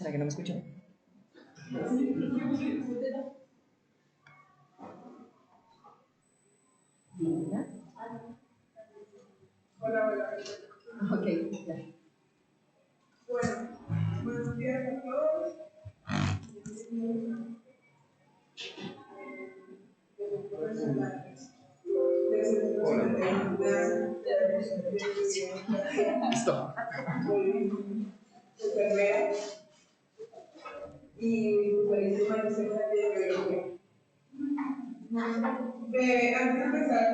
¿Será que no me escuchó? Hola, hola. Ok, ya. Bueno, buenos días a todos. Listo. Y buenísima licencia de biología. Antes de empezar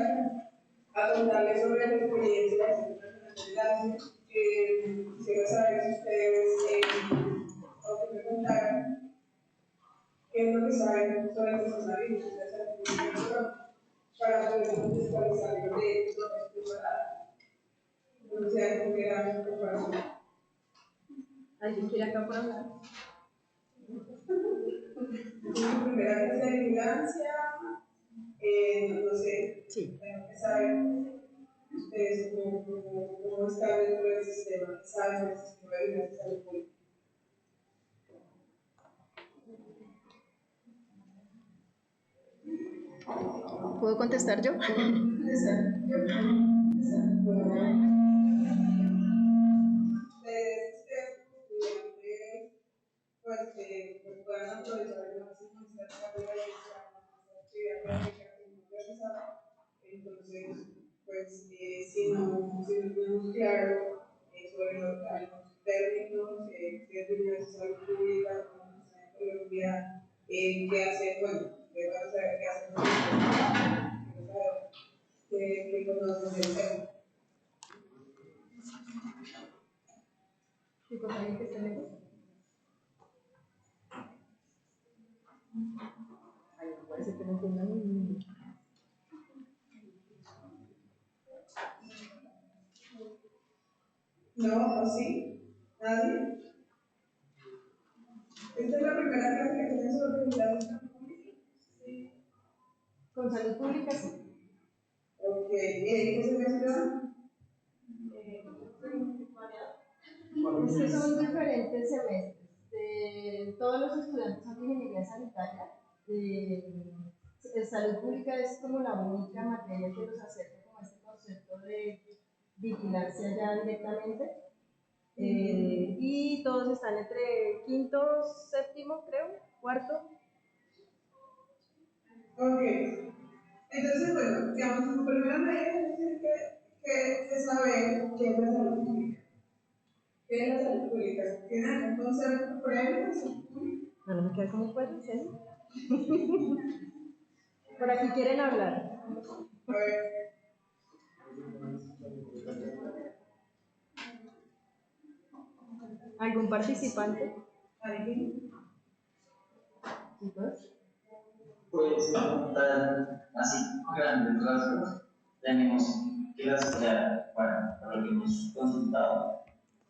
a contarles sobre la experiencia de la quisiera saber si ustedes, o que me contaran, qué es lo que saben sobre el sistema de investigación para poder contextualizarlo de todo esto para no sea que quieran preparar. ¿Alguien quiere acá para hablar? Primera clase de vigilancia, no sé, Sí. ¿qué saben ustedes cómo están dentro del sistema? ¿Saben del sistema de vigilancia de salud pública? ¿Puedo contestar yo? Pues puedan aprovechar el máximo esta carrera y esta actividad práctica que hemos realizado. Entonces, pues si no tenemos claro sobre los términos, qué es la salud pública, cómo funciona en Colombia, qué hacer, bueno, vamos a saber qué hacer, qué conocen del tema. ¿Y con alguien que esté lejos? Ay, no puede ser que no entiendan ni. ¿No? ¿O sí? ¿Nadie? Esta es la primera clase que tenemos sobre vigilancia pública. Sí. Con salud pública, sí. Ok, ¿qué se menciona? Es que son diferentes semestres. Todos los estudiantes son de ingeniería sanitaria. Salud pública es como la única materia que nos acerca como a este concepto de vigilancia ya directamente. Y todos están entre quinto, séptimo, creo, cuarto. Ok, entonces, bueno, digamos, como primera medida es decir que saber qué es la salud pública. ¿Qué es la salud pública? ¿Tiene algún concepto previo de salud pública? No me queda como puede ser. Por aquí quieren hablar. A ver. ¿Algún participante? ¿Alguien? ¿Chicos? Pues así, grandes rasgos, tenemos que para lo que hemos consultado,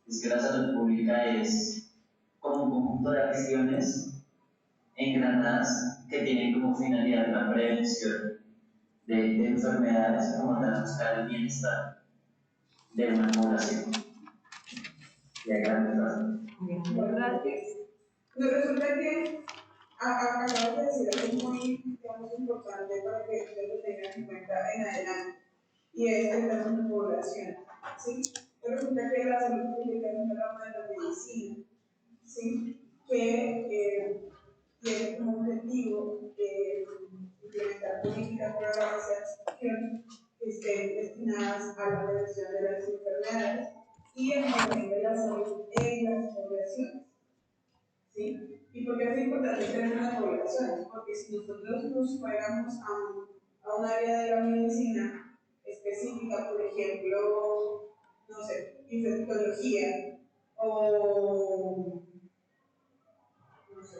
es que la salud pública es como un conjunto de acciones engranadas que tienen como finalidad la prevención de enfermedades como tal buscar el bienestar de una población. Y a grandes rasgos. Gracias. Nos resulta que acabas de decir algo muy, digamos, importante para que ustedes lo tengan en cuenta en adelante, y es el término de población. ¿Sí? Resulta que la salud pública es una rama de la medicina, ¿sí? Que tiene como objetivo implementar políticas para la acción que estén destinadas a la prevención de las enfermedades y el manejo de la salud en las poblaciones. ¿Sí? ¿Y por qué es importante tener una población? Porque si nosotros nos fuéramos a un área de la medicina específica, por ejemplo, no sé, infectología o, no sé,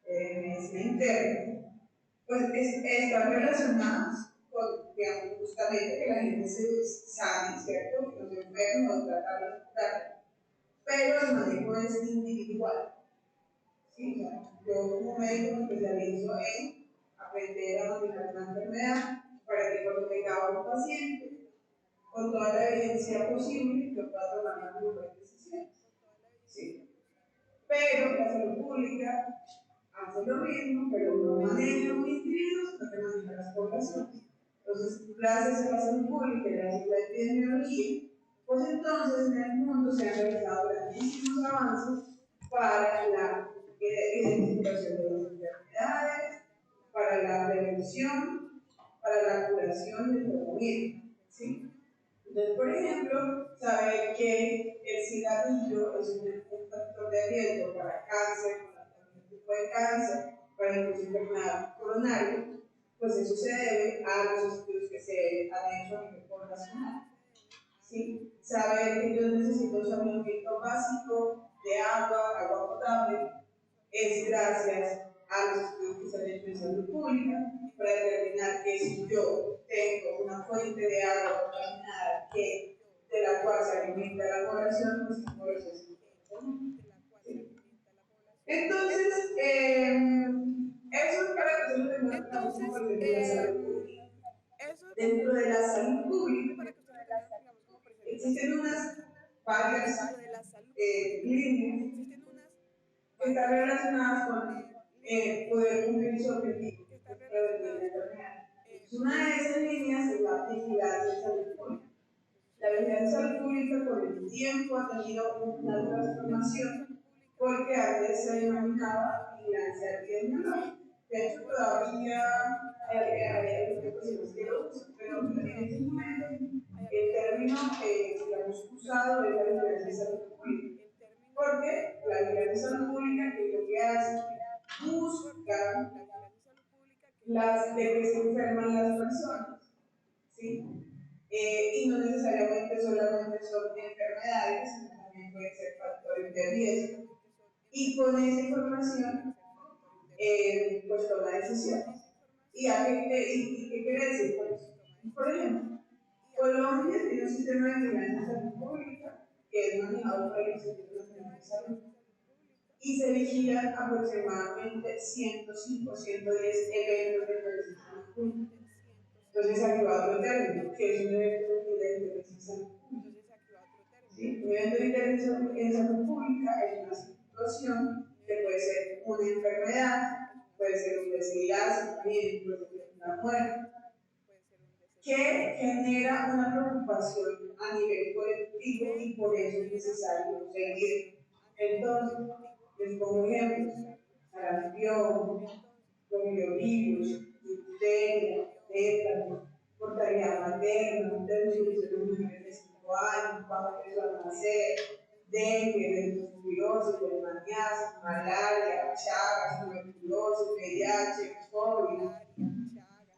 medicina interna, pues están relacionadas con, digamos, justamente que la gente se sane, ¿cierto? Que no se enferme o tratarlo de curar, pero el manejo es individual. ¿Sí? O sea, yo como médico me especializo en aprender a manejar una enfermedad para que cuando tenga un paciente, con toda la evidencia posible, yo pueda tomar las mejores decisiones. ¿Sí? pública hace lo mismo, pero no maneja los individuos, no que maneja las poblaciones. Entonces, gracias a la salud pública y gracias a la epidemiología, pues entonces en el mundo se han realizado grandísimos avances para la identificación de las enfermedades, para la prevención, para la curación y el tratamiento. ¿Sí? Entonces, por ejemplo, saber que el cigarrillo es un factor de riesgo para cáncer, para cualquier tipo de cáncer, para incluso enfermedad coronaria, pues eso se debe a los estudios que se han hecho a nivel poblacional. ¿Sí? Saber que yo necesito saneamiento básico de agua, agua potable, es gracias a los estudios que se han hecho en salud pública para determinar que si yo tengo una fuente de agua contaminada de la cual se alimenta la población, pues la población se enferma. ¿Sí? Entonces, eso es para que nosotros tengamos como presente la salud pública. Dentro de la salud pública existen unas varias líneas que están relacionadas con poder cumplir su objetivo de prevenir la enfermedad. Una de esas líneas es la vigilancia de salud pública. La vigilancia de salud pública con el tiempo ha tenido una transformación porque antes se denominaba vigilancia epidemiológica. De hecho, todavía hay personas que lo usan, pero en este momento el término que hemos usado es la vigilancia de salud pública. Porque la vigilancia de salud pública que lo que hace busca de que se enferman las personas, ¿sí? Y no necesariamente solamente son enfermedades, sino también pueden ser factores de riesgo. Y con esa información, pues toma decisiones. ¿Y qué quiere decir con eso? Por ejemplo, Colombia tiene un sistema de vigilancia de salud pública que es manejado por el Instituto Nacional de Salud y se vigilan aproximadamente 105 o 110 eventos de prevención de salud pública. Entonces, aquí va otro término, que es un evento de interés en salud pública. ¿Sí? Un evento de interés en salud pública es una situación que puede ser una enfermedad, puede ser un desenlace también, puede ser una muerte, que genera una preocupación a nivel colectivo y por eso es necesario seguir. Entonces, les pongo ejemplos: sarampión, poliovirus, difteria, tétano, mortalidad materna, desnutrición de menores de 5 años, bajo peso al nacer, dengue, leptospirosis, leishmaniasis, malaria, chagas, tuberculosis, VIH, COVID,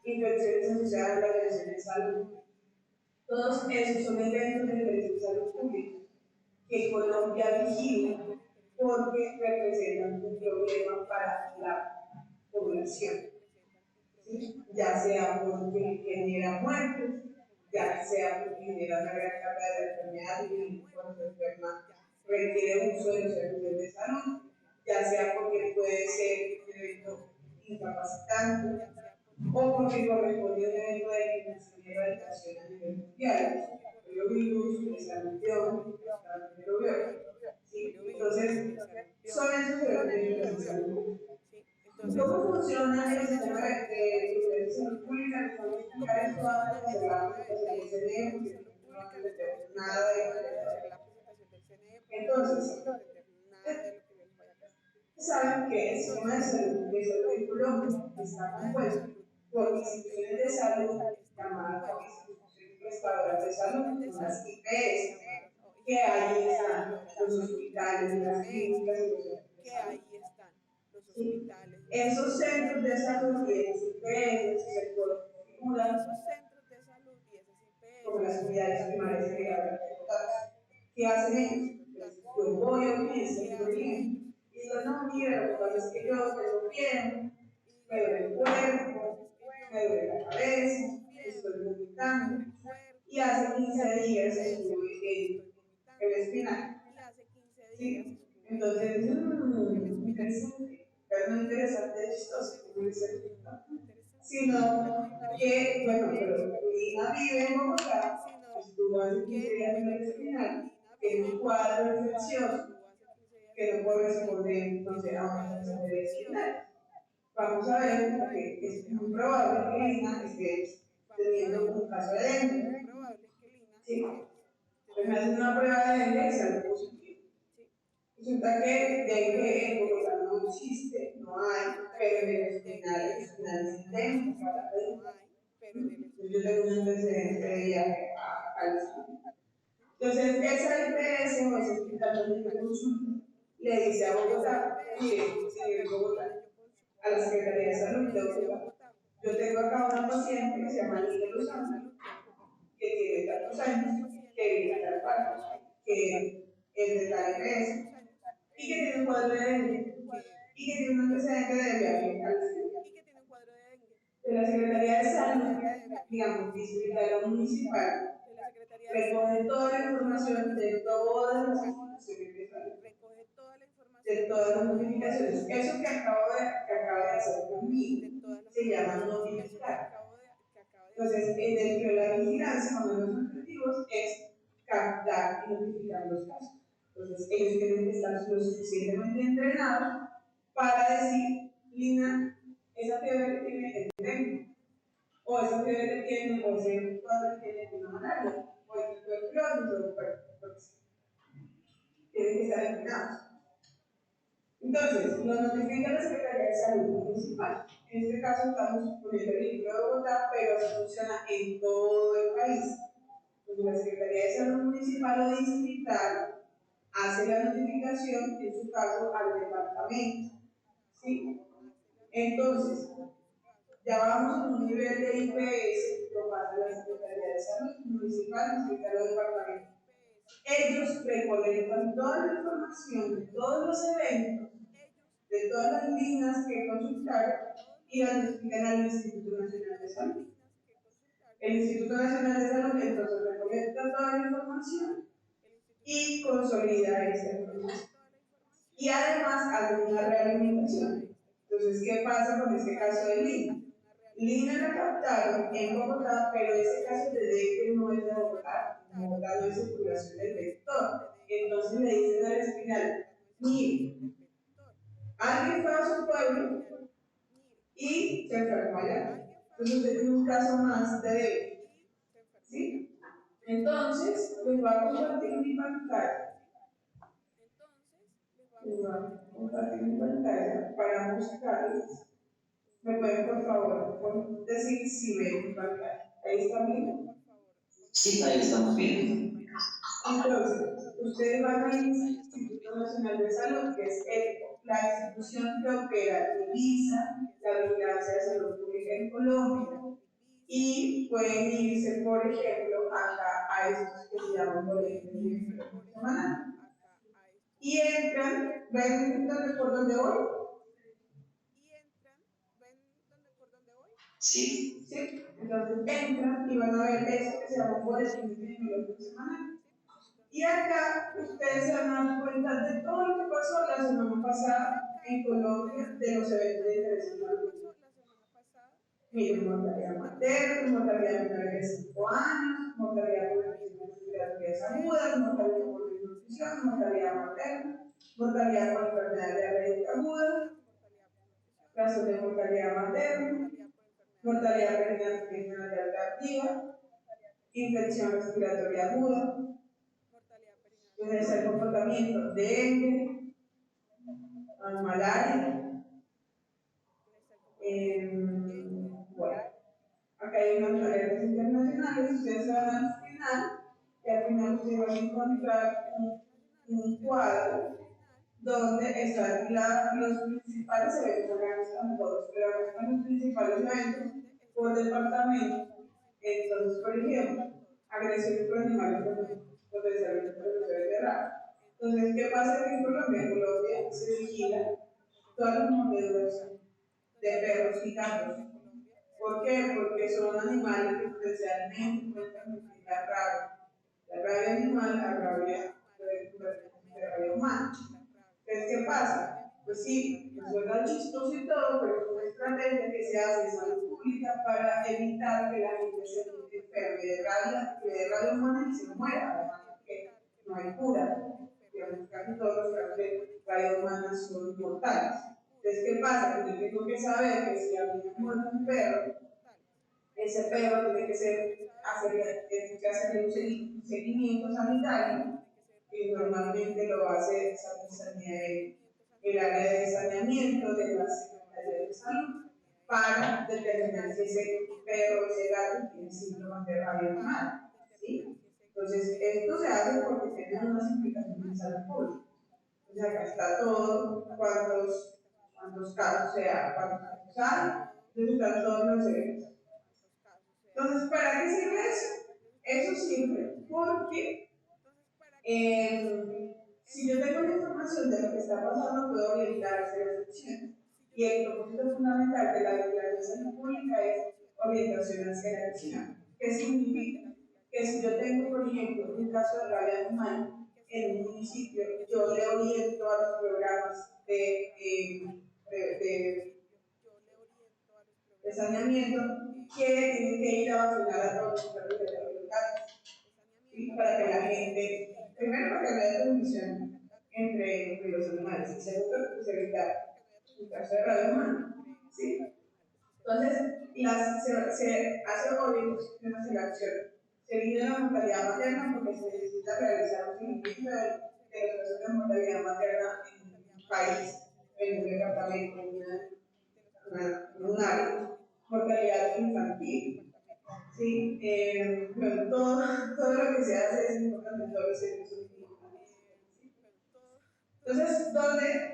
infecciones asociadas a la atención de salud. Todos esos son eventos de prevención de salud pública que Colombia vigila porque representan un problema para la población, ¿sí? Ya sea porque genera muertes, ya sea porque genera una gran carga de enfermedad y cuando se enferma requiere uso de los servicios de salud, ya sea porque puede ser un evento incapacitante o porque corresponde a un evento de eliminación y erradicación a nivel mundial, el virus, el sarampión, la rubiola. ¿Sí? Entonces, son esos eventos de salud. ¿Cómo funciona el sistema de salud pública? Les voy a explicar esto antes de hacer la presentación del CNE, porque no entendemos nada de lo que les voy a hablar. Entonces, saben que el sistema de salud de Colombia está compuesto por instituciones de salud llamadas como instituciones prestadoras de salud, como las IPS, que ahí están los hospitales, las clínicas y los centros de salud. ¿Sí? Esos centros de salud y esas IPS, esos sectores figuran como las unidades primarias de cuidados. ¿Qué hacen ellos? Pues, yo voy a urgencias, por ejemplo, y digo, no, mira, lo que pasa es que yo tengo fiebre, me duele el cuerpo, me duele la cabeza, estoy vomitando. Y hace 15 días estuve en el espinal. ¿Sí? Entonces, interesante, pero no interesante, chistoso, como dice el TikTok. Sino que, bueno, pero Lina vive en Bogotá, estuvo hace 15 días en el espinal, tiene un cuadro infeccioso, que no corresponden, no sé, a una situación de vecindad. Vamos a ver porque es muy probable que Lina esté teniendo un caso de dengue. ¿Sí? Entonces me hacen una prueba de dengue y sale positivo. Resulta que dengue en Bogotá no existe, no hay, pero en el hospital sí tenemos para dengue. Yo tengo un antecedente de viaje a Cali. Entonces, esa IPS o ese hospital donde yo consulto le dice a Bogotá, mire, señor Bogotá, a la Secretaría de Salud de Bogotá, yo tengo acá una paciente que se llama Lidia Lozano, que tiene tantos años, que vive en tal parte, que es de tal IPS, y que tiene un cuadro de dengue, y que tiene un antecedente de viaje al exterior. De la Secretaría de Salud, digamos, distrital o municipal, recoge toda la información de todas las instituciones de salud, de todas las notificaciones. Eso que acaba de hacer conmigo se llama notificar. Entonces, dentro de la vigilancia, uno de los objetivos es captar y notificar los casos. Entonces, ellos tienen que estar lo suficientemente entrenados para decir, Lina, esa fiebre que tiene es dengue, o esa fiebre que tiene, o ese cuadro que tiene una malaria, o ese tuberculosis, o pues, tienen que estar entrenados. Entonces, lo notifica la Secretaría de Salud Municipal. En este caso estamos poniendo el ejemplo de Bogotá, pero eso funciona en todo el país. Entonces, la Secretaría de Salud Municipal o distrital hace la notificación, en su caso, al departamento. ¿Sí? Entonces, ya vamos a un nivel de IPS, lo pasa la Secretaría de Salud Municipal, distrital o departamento. Ellos recolectan toda la información de todos los eventos, de todas las líneas que consultaron y las notifican al Instituto Nacional de Salud. El Instituto Nacional de Salud entonces recolecta toda la información y consolida esa información. Y además hace una realimentación. Entonces, ¿qué pasa con este caso de Lina? Lina la captaron en Bogotá, pero ese caso de dengue no es de Bogotá. En Bogotá no hay circulación del vector. Entonces le dicen al hospital, mire, alguien fue a su pueblo y se enfermó allá. Entonces usted tiene un caso más de dengue. ¿Sí? Entonces, les voy a compartir mi pantalla. Les voy a compartir mi pantalla para buscarles. ¿Me pueden, por favor, decir si ven mi pantalla? Ahí está bien. Sí, ahí estamos viendo. Entonces, ustedes van al Instituto Nacional de Salud, que es la institución que opera y revisa la vigilancia de salud pública en Colombia. Y pueden irse, por ejemplo, acá a estos que se llaman boletines de información semanal. Y entran, ¿ven por dónde voy? Sí. ¿Sí? Entonces entran y van a ver esto que se llama boletín de información semanal. Y acá ustedes se van a dar cuenta de todo lo que pasó la semana pasada en Colombia de los eventos de interés nacional. Miren, mortalidad materna, mortalidad menor de 5 años, mortalidad por respiratorias agudas, mortalidad por desnutrición, mortalidad materna, mortalidad por enfermedad diabética aguda, razón de mortalidad materna, mortalidad perinatal tardiva, infección respiratoria aguda, entonces el comportamiento de dengue, malaria, bueno, acá hay unas alertas internacionales, ustedes van al final, y al final ustedes van a encontrar un cuadro donde están los principales eventos, acá no están todos, pero acá están los principales eventos por departamento. Entonces, por ejemplo, agresiones por animales potencialmente transmisores de raza. Entonces, ¿qué pasa aquí en Colombia? En Colombia se vigila todas las mordeduras de perros y gatos. ¿Por qué? Porque son animales que potencialmente pueden transmitir la rabia. La rabia animal, la rabia de rabia humana. Entonces, ¿qué pasa? Pues sí, nos suena chistoso y todo, pero es una estrategia que se hace en salud pública para evitar que la gente se enferme de rabia, que de rabia humana y se muera, además, porque no hay cura. Digamos, casi todos los casos rayas humanas son mortales. Entonces, ¿qué pasa? Que yo tengo que saber que si a mí me muerde un perro, ese perro tiene que hacer un seguimiento sanitario, que normalmente lo hace el área de saneamiento de la Secretaría de Salud, para determinar si ese perro o ese gato tiene síntomas de rabia animal. ¿Sí? Entonces, esto se hace porque tiene unas implicaciones en salud pública. O sea, acá está todo, cuántos casos cuántos casos hay, entonces están todos los eventos. Entonces, ¿para qué sirve eso? Eso sirve porque si yo tengo la información de lo que está pasando, puedo orientar hacia las acciones. Y el propósito fundamental de la declaración de salud pública es orientación hacia la acción. ¿Qué significa? Que si yo tengo, por ejemplo, un caso de rabia animal en un municipio, yo le oriento a los programas de saneamiento que tienen que ir a vacunar a todos los perros de los gatos. ¿Sí? Para que la gente, primero, para que no haya transmisión entre los animales, y segundo, pues evitar un caso de rabia humana. ¿Sí? Entonces, se hace orientación hacia la acción. Se elimina la mortalidad materna porque se necesita realizar un seguimiento de los casos de mortalidad materna en un país, en un departamento, en un área. Mortalidad infantil. Sí, bueno, todo lo que se hace es importante, todo lo que se hace. Entonces,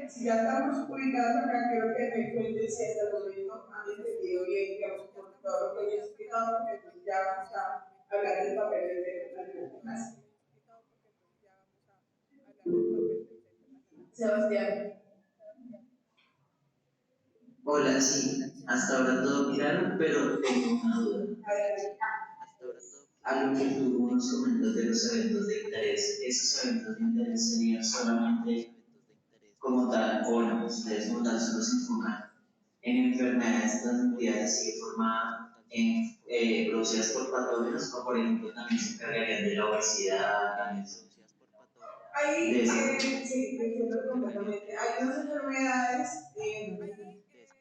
si ya estamos ubicados acá, quiero que me cuenten si hasta el momento han entendido bien, digamos, por todo lo que les he explicado, porque pues ya vamos a hablar del papel del centro nacional. Sebastián. Hola, sí, hasta ahora todo claro, pero tengo una duda. Algo que tú nos comentas de los eventos de interés, ¿esos eventos de interés serían solamente como tal, o no, ustedes como tal solo se enfocan en enfermedades transmitidas así de forma producidas por patógenos, o por ejemplo también se encargarían de la obesidad, Ahí, sí, entiendo completamente. Hay unas enfermedades,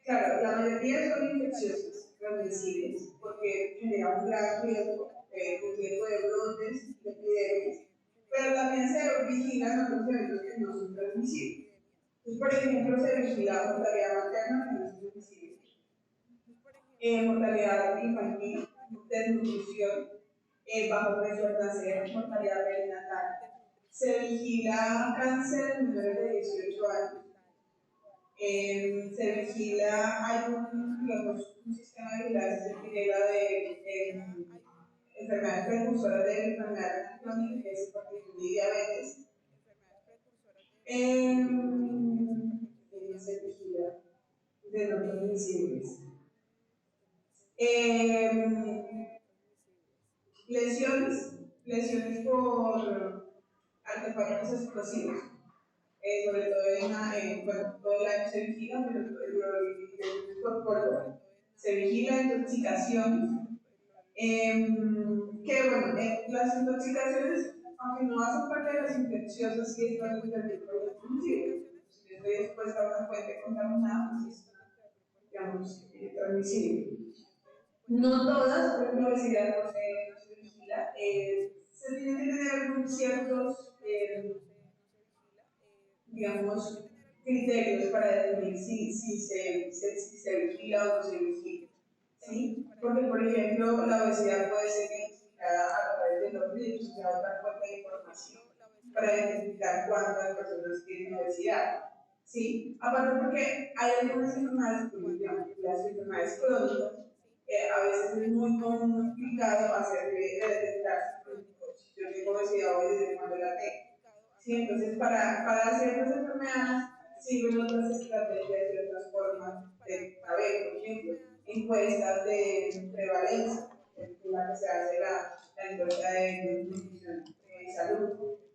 claro, la mayoría son infecciosas, transmisibles, porque generan un gran riesgo de brotes, de epidemias, pero también se vigilan otros eventos que no son transmisibles. Entonces, por ejemplo, se vigila mortalidad materna, que no es transmisible, mortalidad infantil, desnutrición, bajo peso al nacer, mortalidad perinatal. Se vigila cáncer en menores de 18 años. Se vigila, hay un sistema de vigilancia sentinela de enfermedades precursoras de enfermedades crónicas, que es hipertensión y diabetes. Se vigila de no transmisibles. Lesiones por artefactos explosivos, sobre todo todo el año se vigila, pero por polvo. Se vigila intoxicaciones, que bueno, las intoxicaciones, aunque no hacen parte de las infecciosas, sí están dentro de los transmisibles. Si yo estoy expuesta a una fuente contaminada, pues es, digamos, transmisible. No todas, por ejemplo, la obesidad no se vigila. Se tienen que tener ciertos, digamos, criterios para definir si se vigila o no se vigila. ¿Sí? Porque, por ejemplo, la obesidad puede ser identificada a través de los virus, o sea, otra fuente de información, para identificar cuántas personas tienen obesidad. ¿Sí? Aparte porque hay algunas enfermedades, digamos, las enfermedades crónicas, a veces es muy complicado hacer detectar si yo tengo obesidad o desde cuando la tengo. ¿Sí? Entonces, para ciertas enfermedades sirven otras estrategias y otras formas de saber, por ejemplo, encuestas de prevalencia, en la que se hace la encuesta de nutrición de salud,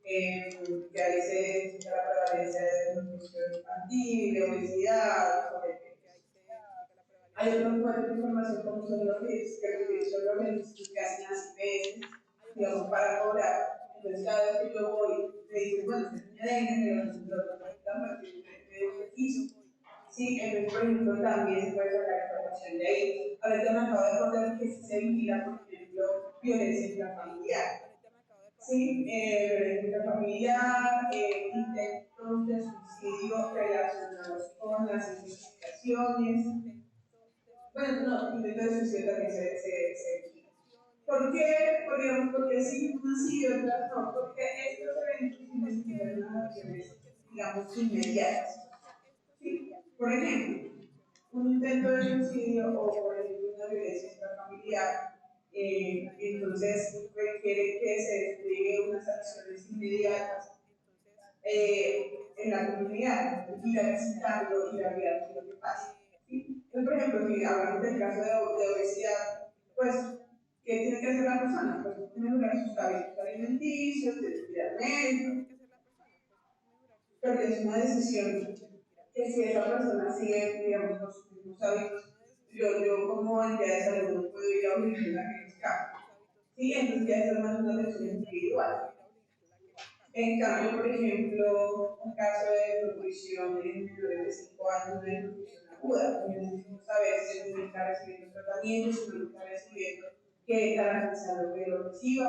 que ahí se estudia la prevalencia de nutrición infantil, de obesidad, sobre hay otras fuentes de información como son los RIFs, que los RIFs son los registros que hacen las IPS, digamos, para cobrar. Entonces, cada vez que yo voy, me dicen, bueno, usted tiene dengue, pero nosotros no necesitamos ¿sí? Entonces, por ejemplo, también se puede sacar información de ahí. Ahorita me acabo de acordar que sí se vigila, por ejemplo, violencia intrafamiliar. Sí, violencia intrafamiliar, intentos de suicidio relacionados con las identificaciones. Bueno, no, intentos de suicidio también se vigila. ¿Por qué? Porque sí, unas sí y otras no, porque estos eventos necesitan unas acciones, digamos, inmediatas. ¿Sí? Por ejemplo, un intento de suicidio o, por ejemplo, una violencia intrafamiliar, entonces requiere que se despliegue unas acciones inmediatas en la comunidad, ir a visitarlo, ir a ver qué es lo que pasa. ¿Sí? Entonces, por ejemplo, si hablamos del caso de obesidad, pues, ¿qué tiene que hacer la persona? Pues mejorar sus hábitos alimenticios, ir al médico, pero es una decisión que si esa persona sigue, digamos, los mismos hábitos, yo como entidad de salud no puedo ir a obligar a que los cambie. ¿Sí? Entonces ya es más una decisión individual. En cambio, por ejemplo, un caso de nutrición en menores de 5 años de nutrición aguda, que necesitamos saber si el niño está recibiendo tratamiento, si no lo está recibiendo, que garantizar que lo reciba,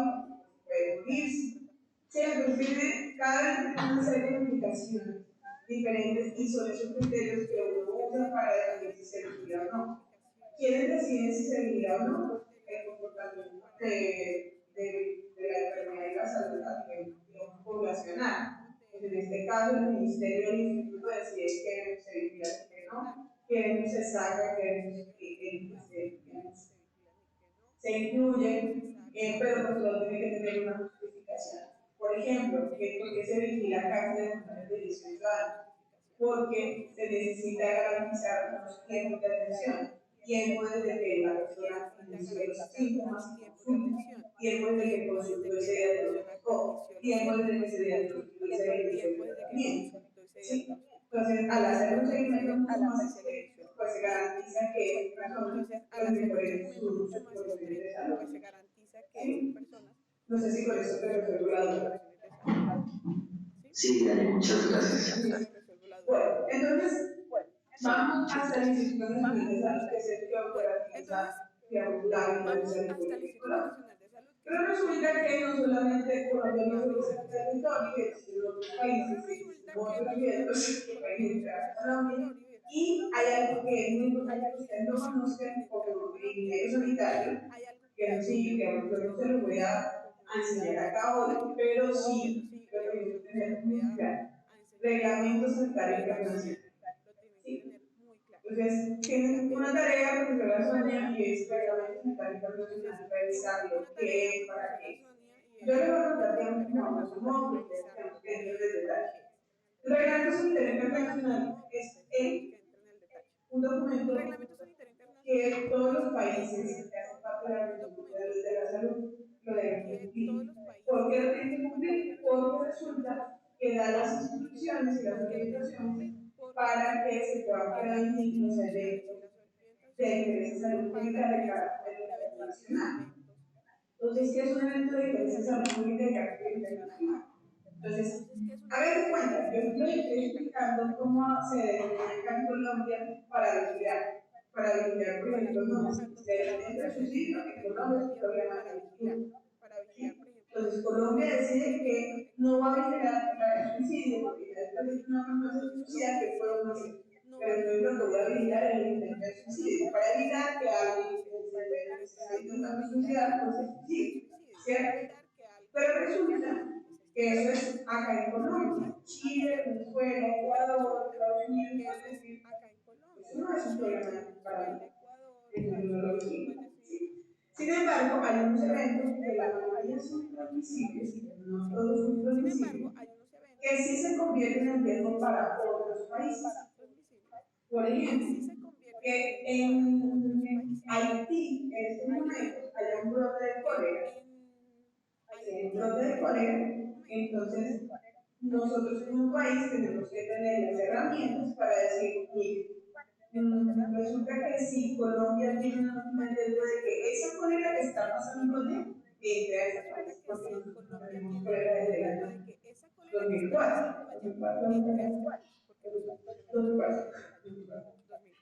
puede morirse. Sí, entonces cada vez tiene una serie de implicaciones diferentes y son esos criterios que uno usa para definir si se vigila o no. ¿Quiénes deciden si se vigila o no? Pues el comportamiento de la enfermedad y la salud a nivel poblacional. Pues en este caso, el Ministerio del Instituto decide que se vigila y que no, que se saca, que se incluye, pero pues todo tiene que tener una justificación. Por ejemplo, ¿por qué se vigila cárcel de mujeres de 18 años? Porque se necesita garantizar unos tiempos de atención, tiempo desde que la persona inició los síntomas y consulta, tiempo desde que consultó y se diagnosticó, tiempo desde que se diagnosticó y se inició el tratamiento. ¿Sí? Entonces, al hacer un seguimiento mucho más estricto, pues se garantiza que esas personas pues, mejoren sus condiciones de salud. ¿Sí? No sé si con eso te resuelvo la duda. Sí, Dani, muchas gracias. Bueno, entonces vamos hasta el Instituto Nacional de Salud, que es el que operativa, digamos, la vigilancia de salud pública en Colombia. Pero resulta que no solamente Colombia no solo es el territorio, sino otros países existen otros riesgos que pueden entrar a Colombia. Y hay algo que es muy importante que ustedes lo conozcan como ingeniero sanitario, que no sí, que yo no se lo voy a enseñar acá hoy, pero sí lo tenemos que tener muy claro. Reglamento sanitario internacional. ¿Sí? Entonces, tienen una tarea, profesora Sonia, y es reglamento sanitario internacional, revisarlo, qué, para qué. Yo les voy a contar, digamos, como a modo, porque tenemos que entender el detalle. El reglamento sanitario internacional es un documento que todos los países que hacen parte de la Organización Mundial de la Salud lo deben cumplir. ¿Por qué lo tienen que cumplir? Porque resulta que da las instrucciones y las orientaciones para que se puedan prevenir los eventos de interés de salud pública de carácter internacional. Entonces, ¿qué es un evento de interés de salud pública de carácter internacional? Entonces, a ver, cuenta, yo estoy explicando cómo se define acá en Colombia para vigilar, por ejemplo, no, si se entra suicidio, en Colombia es un problema de salud. ¿Sí? Entonces, Colombia decide que no va a vigilar el suicidio, porque ya después de que una persona se suicida, ¿qué podemos hacer? Pero entonces lo que voy a vigilar es el intento de suicidio, para evitar que alguien que se esté intentando suicidar, pues se suicide, ¿cierto? Pero resulta que eso es acá en Colombia, Chile, Venezuela, Ecuador, Estados Unidos, pueden decir, eso no es un problema para mí, entonces no lo vigilo. ¿Sí? Sin embargo, hay unos eventos que la mayoría son transmisibles, no todos son transmisibles, que sí se convierten en riesgo para otros países. Por ejemplo, que en Haití, en estos momentos, haya un brote de cólera. Si hay un brote de cólera, entonces nosotros como país tenemos que tener las herramientas para decir, mire, resulta que si Colombia tiene un riesgo de que esa cólera que está pasando allá entre a ese país, porque nosotros no tenemos cólera desde el año 2004. 2004, 2004.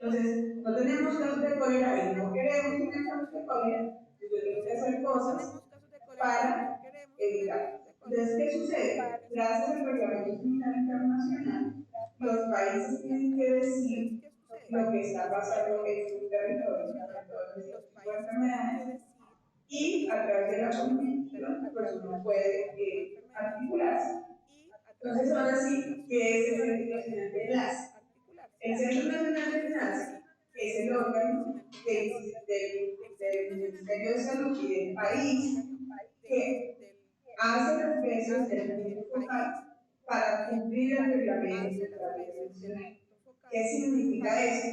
Entonces, no tenemos casos de cólera y no queremos tener casos de cólera, yo tengo que hacer cosas para evitar. Entonces, ¿qué sucede? Gracias al Reglamento Sanitario Internacional, los países tienen que decir lo que está pasando en su territorio, en todos los tipos de enfermedades, y a través de la comunicación, la persona puede articularse. Entonces, ahora sí, ¿qué es el Centro Nacional de Enlace? El Centro Nacional de Enlace es el órgano del Ministerio de Salud y del país que hace las veces del punto focal para cumplir el reglamento sanitario internacional. ¿Qué significa eso?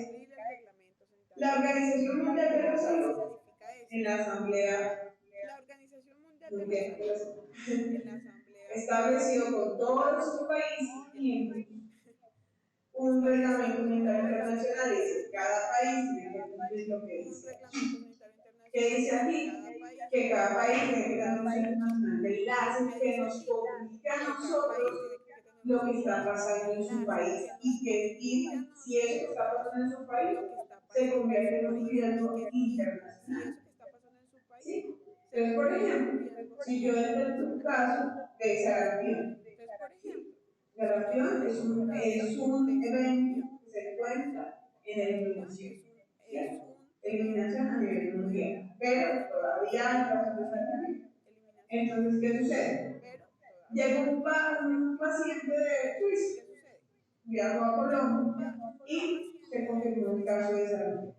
La Organización Mundial de la Salud, en la Asamblea Mundial de la Salud, estableció con todos sus países miembros un reglamento sanitario internacional, y dice cada país tiene que cumplir lo que dice aquí. ¿Qué dice aquí? Que cada país tiene que tener un centro nacional de enlace que nos comunique a nosotros lo que está pasando en su país y si eso que está pasando en su país se convierte en un riesgo internacional. ¿Sí? Entonces, por ejemplo, si yo en tu caso de sarampión, sarampión es un evento que se encuentra en eliminación, ¿cierto? Eliminación a nivel mundial, pero todavía hay casos de sarampión. Entonces, ¿qué sucede? Llega un paciente de Suiza, viajó a Colombia y se confirmó un caso de sarampión.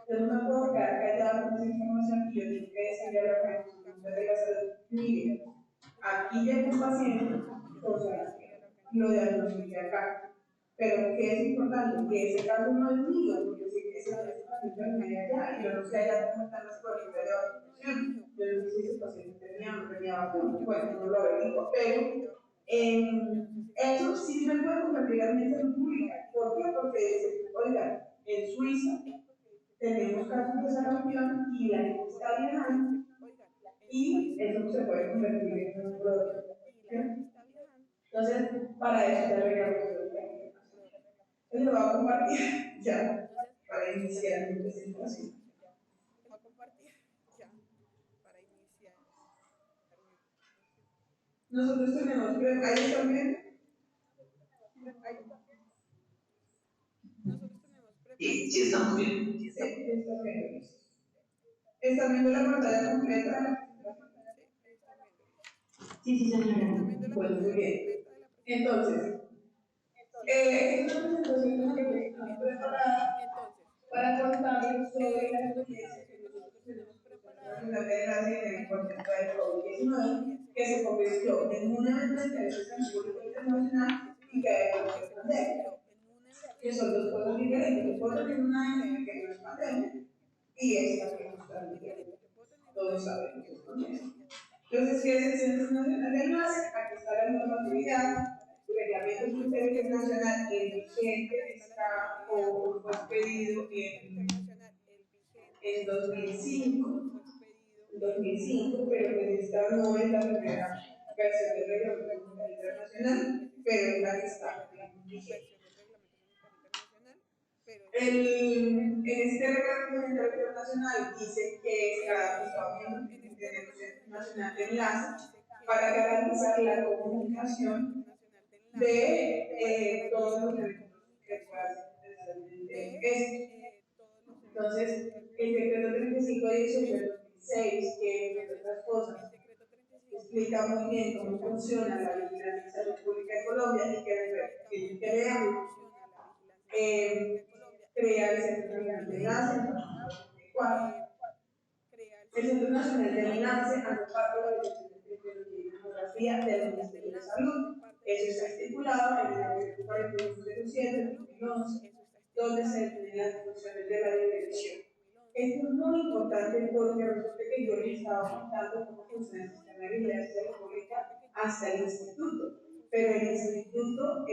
Yo no me puedo quedar callada con esa información y yo tengo que decirle a la Organización Mundial de la Salud, mire, aquí llega un paciente con sarampión, lo diagnostiqué acá. Pero ¿qué es importante? Que ese caso no es mío, porque si ese paciente viene allá y yo no sé allá cómo están las políticas de vacunación, yo no sé si ese paciente tenía o no tenía vacuna, bueno, no lo averiguo, pero eso sí me puede convertir en salud pública. ¿Por qué? Porque dice, oiga, en Suiza tenemos casos de sarampión y la gente está viajando y eso se puede convertir en un problema. Entonces, para eso ya reglamento internacional. Entonces, lo voy a compartir ya para iniciar mi presentación. Nosotros tenemos, ahí están viendo. Sí, sí estamos bien. Sí, están viendo. ¿Están viendo la pantalla completa? Sí, sí, señora. Bueno, muy bien. Entonces, esta es una presentación que tenemos preparada para contarles sobre la experiencia que nosotros tenemos con la Nacional en el contexto del COVID-19, que se convirtió en un evento de interés público internacional y que además es pandemia, que son dos cosas diferentes. Yo puedo tener una época que no es pandemia y esta que no es pandemia. Todos sabemos esto, ¿no? Entonces, ¿qué es el Centro Nacional de Enlace? Aquí está la normatividad, el reglamento internacional, el vigente está o fue expedido en 2005, pero pues esta no es la primera versión del reglamento internacional, pero es la que está vigente. En este reglamento internacional dice que cada Estado miembro tiene que tener un Centro Nacional de Enlace para garantizar la comunicación de todos los eventos que puedan ser estos. Entonces, el decreto 3518 del 2006, que entre otras cosas explica muy bien cómo funciona la vigilancia en salud pública en Colombia y que creamos crea el Centro Nacional de Enlace en 2004. El Centro Nacional de Enlace hace parte de la Dirección de Tecnología y Demografía del Ministerio de Salud. Eso está estipulado en el decreto 4107 de 2011, donde se definen las funciones de la dirección. Esto es muy importante porque resulta que yo les estaba contando cómo funciona el sistema de vigilancia de la pública hasta el instituto, pero el instituto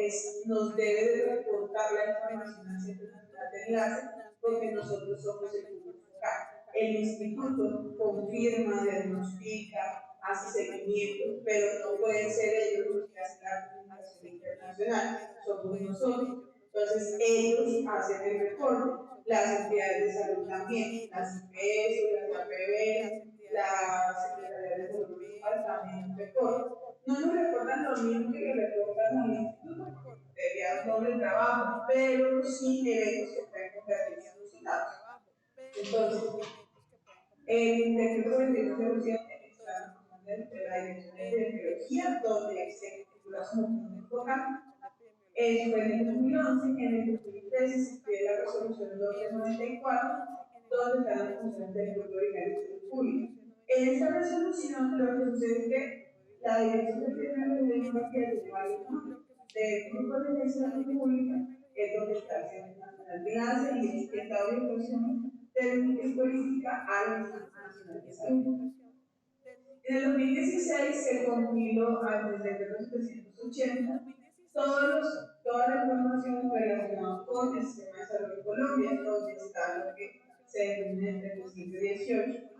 nos debe de reportar la información al Centro Nacional de Enlace porque nosotros somos el punto focal. El instituto confirma, diagnostica, hace seguimiento, pero no pueden ser ellos los que hacen la comunicación internacional, somos nosotros. Entonces, ellos hacen el reporte, las entidades de salud también, las IPS, las APB, la Secretaría de Salud Municipal también reportan. No nos reportan lo mismo que le reportan al instituto, sería un doble trabajo, pero sí eventos que pueden convertirse en resultados. Entonces, el decreto 2207 está de la Dirección de Epidemiología, donde se titula como punto focal. Fue en el 2011, en el 2013 se pide la resolución 294, donde están las funciones del Grupo de Salud Pública. En esta resolución, lo que sucede es que la Dirección de Epidemiología de varios nombres del Grupo de Salud Pública es donde está el Centro Nacional de Enlace y es la orientación técnica y política al Instituto Nacional de Salud. En el 2016 se compiló al decreto 780 toda la información relacionada con el sistema de salud en Colombia, donde está lo que se denomina el 718.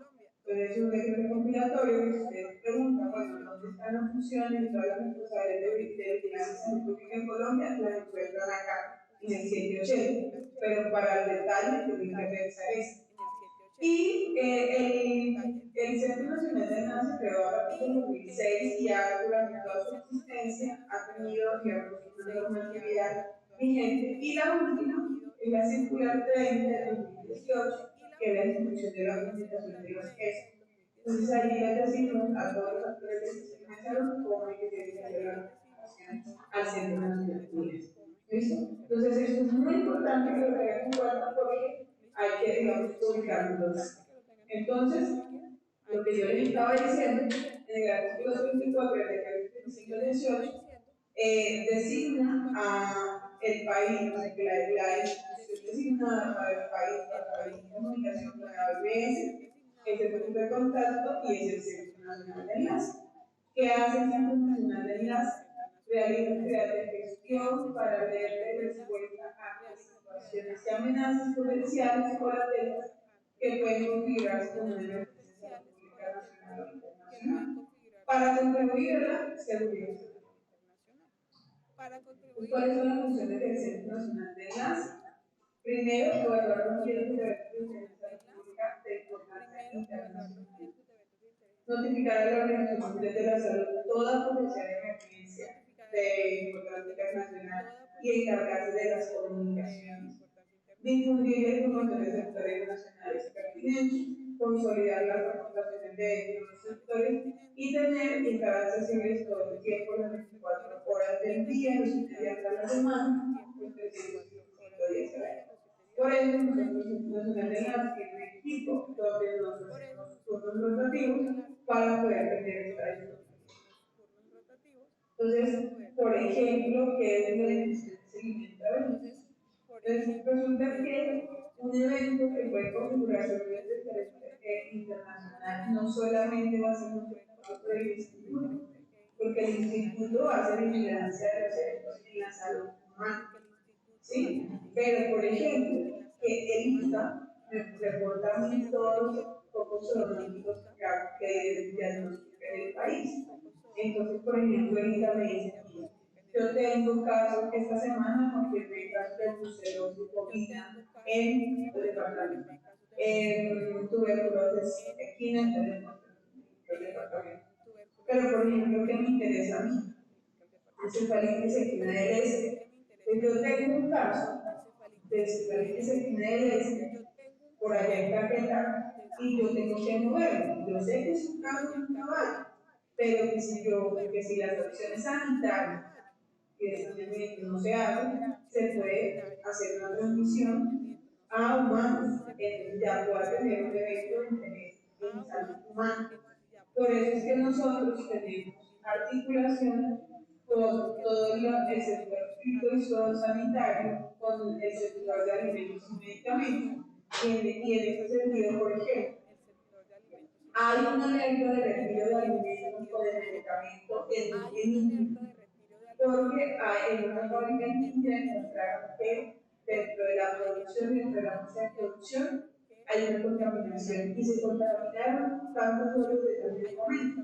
Entonces es un decreto compilatorio que usted pregunta, bueno, ¿dónde están las funciones y todas las responsabilidades de vigilancia salud pública en Colombia? Las encuentran acá, en el 780. Pero para el detalle tienen que revisar eso. Y el Centro Nacional de Nada se creó a partir del 2006 y ha, durante toda su existencia ha tenido, digamos, una normatividad vigente. Y la última es la circular 30 de 2018, que es la instrucción de la implementación de los ESO. Entonces allí les decimos a todos los actores del sistema de salud cómo hay que tiene que hacer la notificación al Centro Nacional de Nada. ¿Listo? Entonces esto es muy importante que lo tengan en cuenta porque hay que, digamos, publicarlos. Entonces, lo que yo les estaba diciendo, en el artículo 34 del decreto 2518, designa a el país, o sea, que la institución designada para el país, para la comunicación con la OMS, es el punto de contacto y es el Centro Nacional de Enlace. ¿Qué hace el Centro Nacional de Enlace? Realiza actividades de gestión para darle respuesta a situaciones y amenazas potenciales o latentes que pueden configurarse como una emergencia de salud pública nacional o internacional para contribuir a la seguridad. ¿Cuáles son las funciones del Centro Nacional de Enlace? Primero, evaluar los riesgos de eventos de salud pública de importancia internacional. Notificar a la Organización Mundial de la Salud toda potencial emergencia de importancia internacional y encargarse de las comunicaciones. Difundir la información de sectores nacionales pertinentes, consolidar las aportaciones de los sectores y tener y estar accesibles todo el tiempo, las 24 horas del día, los 7 días de la semana, los 365 días al año. Por eso, nosotros en Nacional de Enlace tiene un equipo donde nosotros hacemos turnos rotativos para poder atender esta información. Entonces, por ejemplo, ¿qué es el seguimiento a eventos? Entonces, resulta que un evento que puede configurarse a nivel internacional no solamente va a ser un trabajo del instituto, porque el instituto hace vigilancia de los eventos en la salud humana. ¿Sí? Pero, por ejemplo, que el INSA me reporta a mí todos los focos zoonóticos que diagnostica en el país. Entonces, por ejemplo, el INSA me dice, yo tengo un caso esta semana confirmé casos de brucelosis bovina en el departamento. Tuberculosis equina en el departamento. Pero, por ejemplo, ¿qué me interesa a mí? Encefalitis equina del este. Yo tengo un caso de encefalitis equina del este por allá en Caquetá y yo tengo que moverlo. Yo sé que es un caso en un caballo, pero que si las opciones sanitarias que este no se hace, se puede hacer una transmisión a humanos, ya pueda tener un evento de interés en salud humana. Por eso es que nosotros tenemos articulación con todo el sector fitosanitario sanitario, con el sector de alimentos y medicamentos, y en este sentido, por ejemplo, hay una alerta de retiro de alimentos o de medicamentos en India, porque en una fábrica en India encontraron que dentro de la producción y dentro de la masa de producción hay una contaminación y se contaminaron tantos otros desde el mismo momento.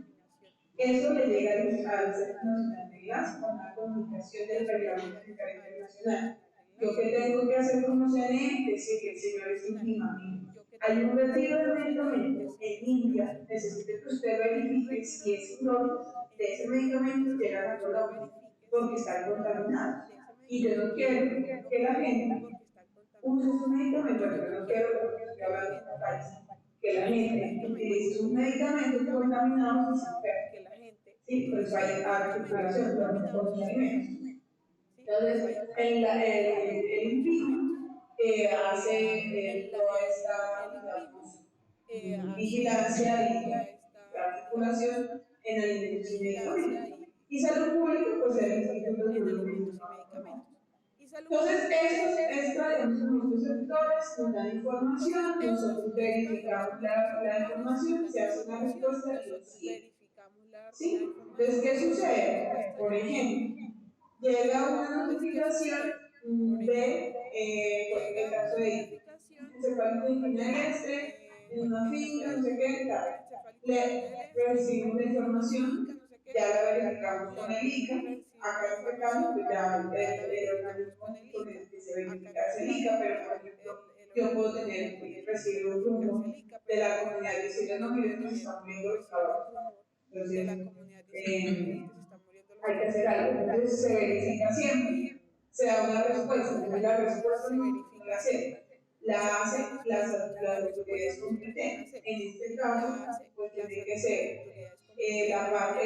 Eso le llega al Centro Nacional de Enlace con la comunicación del Reglamento Internacional. ¿Yo qué tengo que hacer como CNE? Decirle, señores, íntimamente. Hay un retiro de medicamento en India, necesito que usted verifique si ese lote de ese medicamento llega a Colombia, porque están contaminados. Y yo no quiero que la gente use sus medicamentos, yo no quiero, porque estoy hablando de un país, que la gente utilice sus medicamentos contaminados y se enferme. Sí, por eso hay articulación con los alimentos. Entonces, el INVIMA hace toda esta, digamos, vigilancia y articulación en alimentos y medicamentos. Y salud pública, pues el Instituto de Salud Pública. Entonces, digamos, como estos sectores nos dan información, nosotros verificamos la información, se hace una respuesta y lo sigue. ¿Sí? Entonces, ¿qué sucede? Por ejemplo, llega una notificación de, por el caso de encefalitis en una finca, no sé qué, tal. Le recibimos la información, ya la verificamos con el ICA, acá en este caso, pues ya el organismo con el que se verifica es el ICA, pero por ejemplo, yo puedo recibir un rumor de la comunidad y decirle, no, miren, nos están muriendo los caballos. Entonces, hay que hacer algo. Entonces se verifica siempre, se da una respuesta. Entonces la respuesta no la hace, la hacen las autoridades competentes. En este caso, pues tiene que ser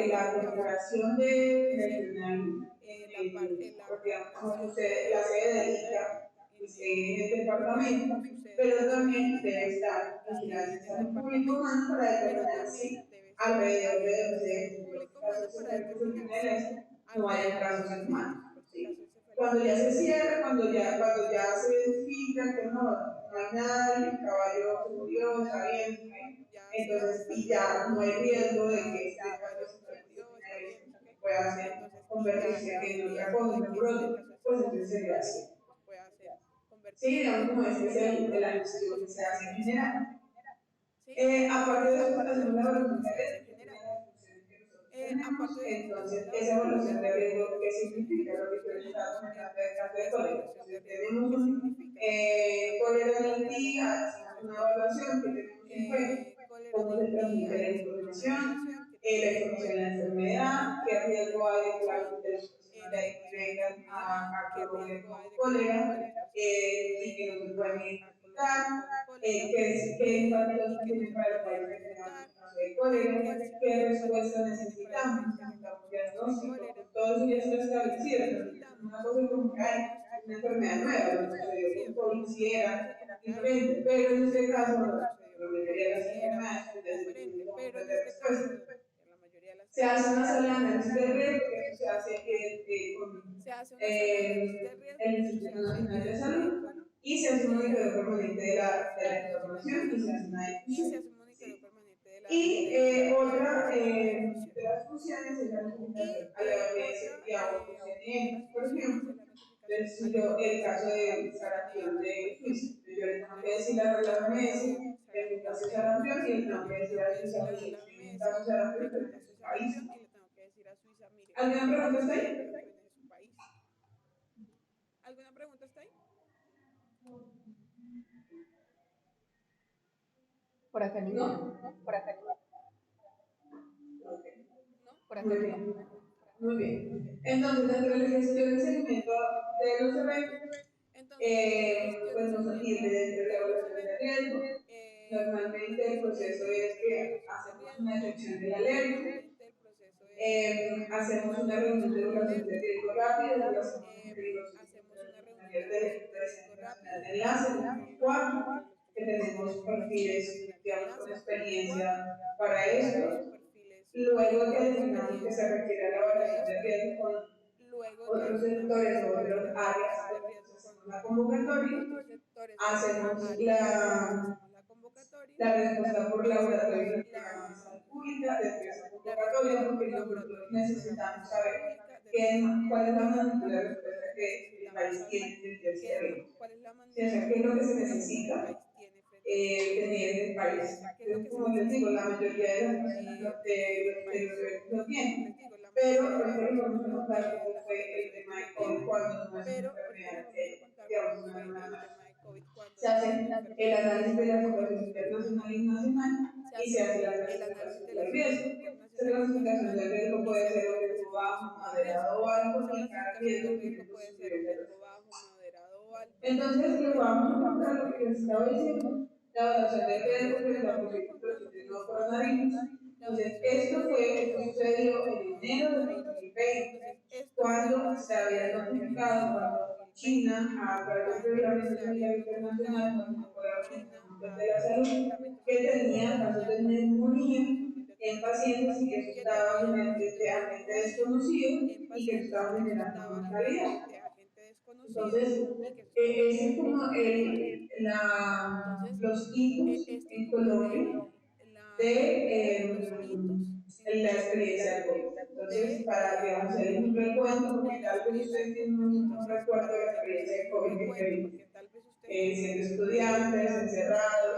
la corporación regional, como la sede del ICA, pues, en el departamento, pero también debe estar vigilancia en salud pública humana para determinar si alrededor de los casos de no hay casos en humanos. ¿Sí? Cuando ya se cierra, cuando ya se identifica que no hay nada, el caballo se murió, está bien, entonces, y ya no hay riesgo de que este caso se pueda hacer, convertirse en otra cosa, en un brote, pues entonces sería así. Sí, digamos como este es la gestión que se hace en general. Aparte de eso, hacemos la evaluación de riesgo, que tiene las funciones que nosotros tenemos. Entonces, esa evaluación de riesgo, ¿qué significa? Lo que yo les estaba comentando del caso de cólera. Entonces, tenemos un cólera en el día, hacemos una evaluación que tenemos en juego, cómo se transmite la información de la enfermedad, qué riesgo hay de que la personas de ahí vengan a corroborar con cólera y que no se pueden identificar, qué impactos tiene para el país que tengamos un caso de cólera, qué respuesta necesitamos diagnóstico, todo eso ya está establecido, es una cosa como que hay una enfermedad nueva, lo que sucedió con COVID sí era diferente, pero en este caso, la mayoría de las enfermedades, pues ya se tiene un montón de respuestas. Se hace una sala de análisis de riesgo, que eso se hace con el Instituto Nacional de Salud, y se hace un monitoreo permanente de la información y se hace una difusión. ¿Sí? Y otra de las funciones es la comunicación a la OMS y a otros CNM, por ejemplo. Entonces, el caso de sarampión de Suiza, yo le tengo que decir la regla OMS, en mi caso es sarampión, y le tengo que decir a Suiza, mire, en mi caso es sarampión, pero en su país. ¿Alguna pregunta hasta ahí? Por acá ¿No? por acá Okay. por acá Muy bien. Muy bien. Entonces, dentro de la gestión de seguimiento de los eventos, pues nos atiende dentro de la evaluación de riesgo. Normalmente el proceso es que hacemos una detección de la alerta, hacemos una reunión de evaluación de riesgo rápido, lo hacemos entre los funcionarios del Centro Nacional de Enlace, los cuatro, que tenemos perfiles, digamos, con experiencia para esto. Luego que determinamos que se requiere la evaluación de riesgo con otros sectores o otras áreas, pues hacemos la convocatoria, hacemos la respuesta por laboratorio del programa de salud pública dentro de esa convocatoria, porque nosotros necesitamos saber cuál es la magnitud de respuesta que el país tiene frente a este evento. O sea, qué es lo que se necesita tener en el país. Entonces, como les digo, la mayoría de las personas de los eventos lo tienen, pero ahorita les vamos a contar cómo fue el tema de COVID cuando no es una enfermedad digamos, se hace el análisis de la situación internacional y nacional y se hace la clasificación del riesgo. Esta clasificación del riesgo puede ser un riesgo bajo, moderado o alto y cada riesgo tiene pues, su nivel de riesgo. Entonces, lo vamos a encontrar lo que les estaba diciendo, la evaluación del riesgo frente a posible introducción de nuevo coronavirus. Entonces, esto sucedió en enero de 2020, cuando se había notificado, cuando China, a través del Reglamento Sanitario Internacional, notificó a la Organización Mundial de la Salud que tenía casos de neumonía en pacientes y que eso estaba de agente desconocido y que estaba generando mortalidad. Entonces, ese es como los hitos en Colombia de la experiencia de COVID. Entonces, para digamos, hacer un recuento, porque tal vez ustedes tienen un recuerdo de la experiencia de COVID diferente, siendo estudiantes, encerrados,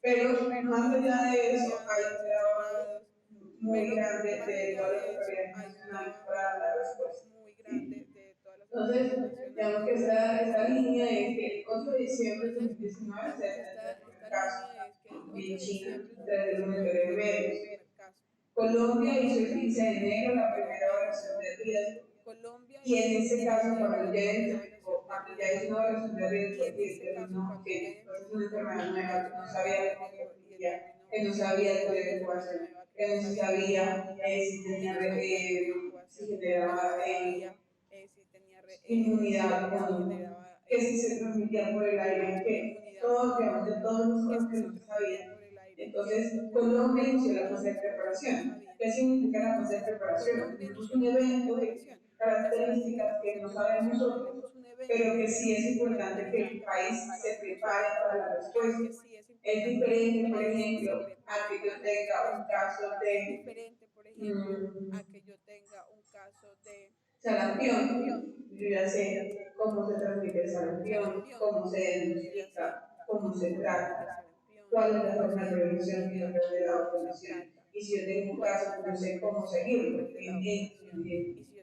pero más allá de eso, hay un trabajo muy grande de todas las autoridades nacionales para dar la respuesta. ¿Sí? Entonces, digamos que esta línea es que el 8 de diciembre de 2019 se detectó el primer caso en China a través del monitoreo de medios. Colombia hizo el 15 de enero la primera evaluación de riesgo y en ese caso cuando ya identificó, cuando ya hizo una evaluación de riesgo y determinó que pues, es una enfermedad nueva, que no sabía cómo transmitía, que no sabía el poder de incubación, que no se sabía si tenía si generaba inmunidad o no, que si se transmitía por el aire, que todo, digamos, de todos los cosas que no se sabían. Entonces, Colombia inició la fase de preparación. ¿Qué significa la fase de preparación? Tenemos un evento que tiene características que no sabemos nosotros, pero que sí es importante que el país se prepare para la respuesta. Es diferente, por ejemplo, a que yo tenga un caso de sarampión. Yo ya sé cómo se transmite el sarampión, cómo se diagnostica, cómo se trata, cuál es la forma de prevención y de la vacunación. Y si yo tengo un caso, pues yo sé cómo seguirlo. En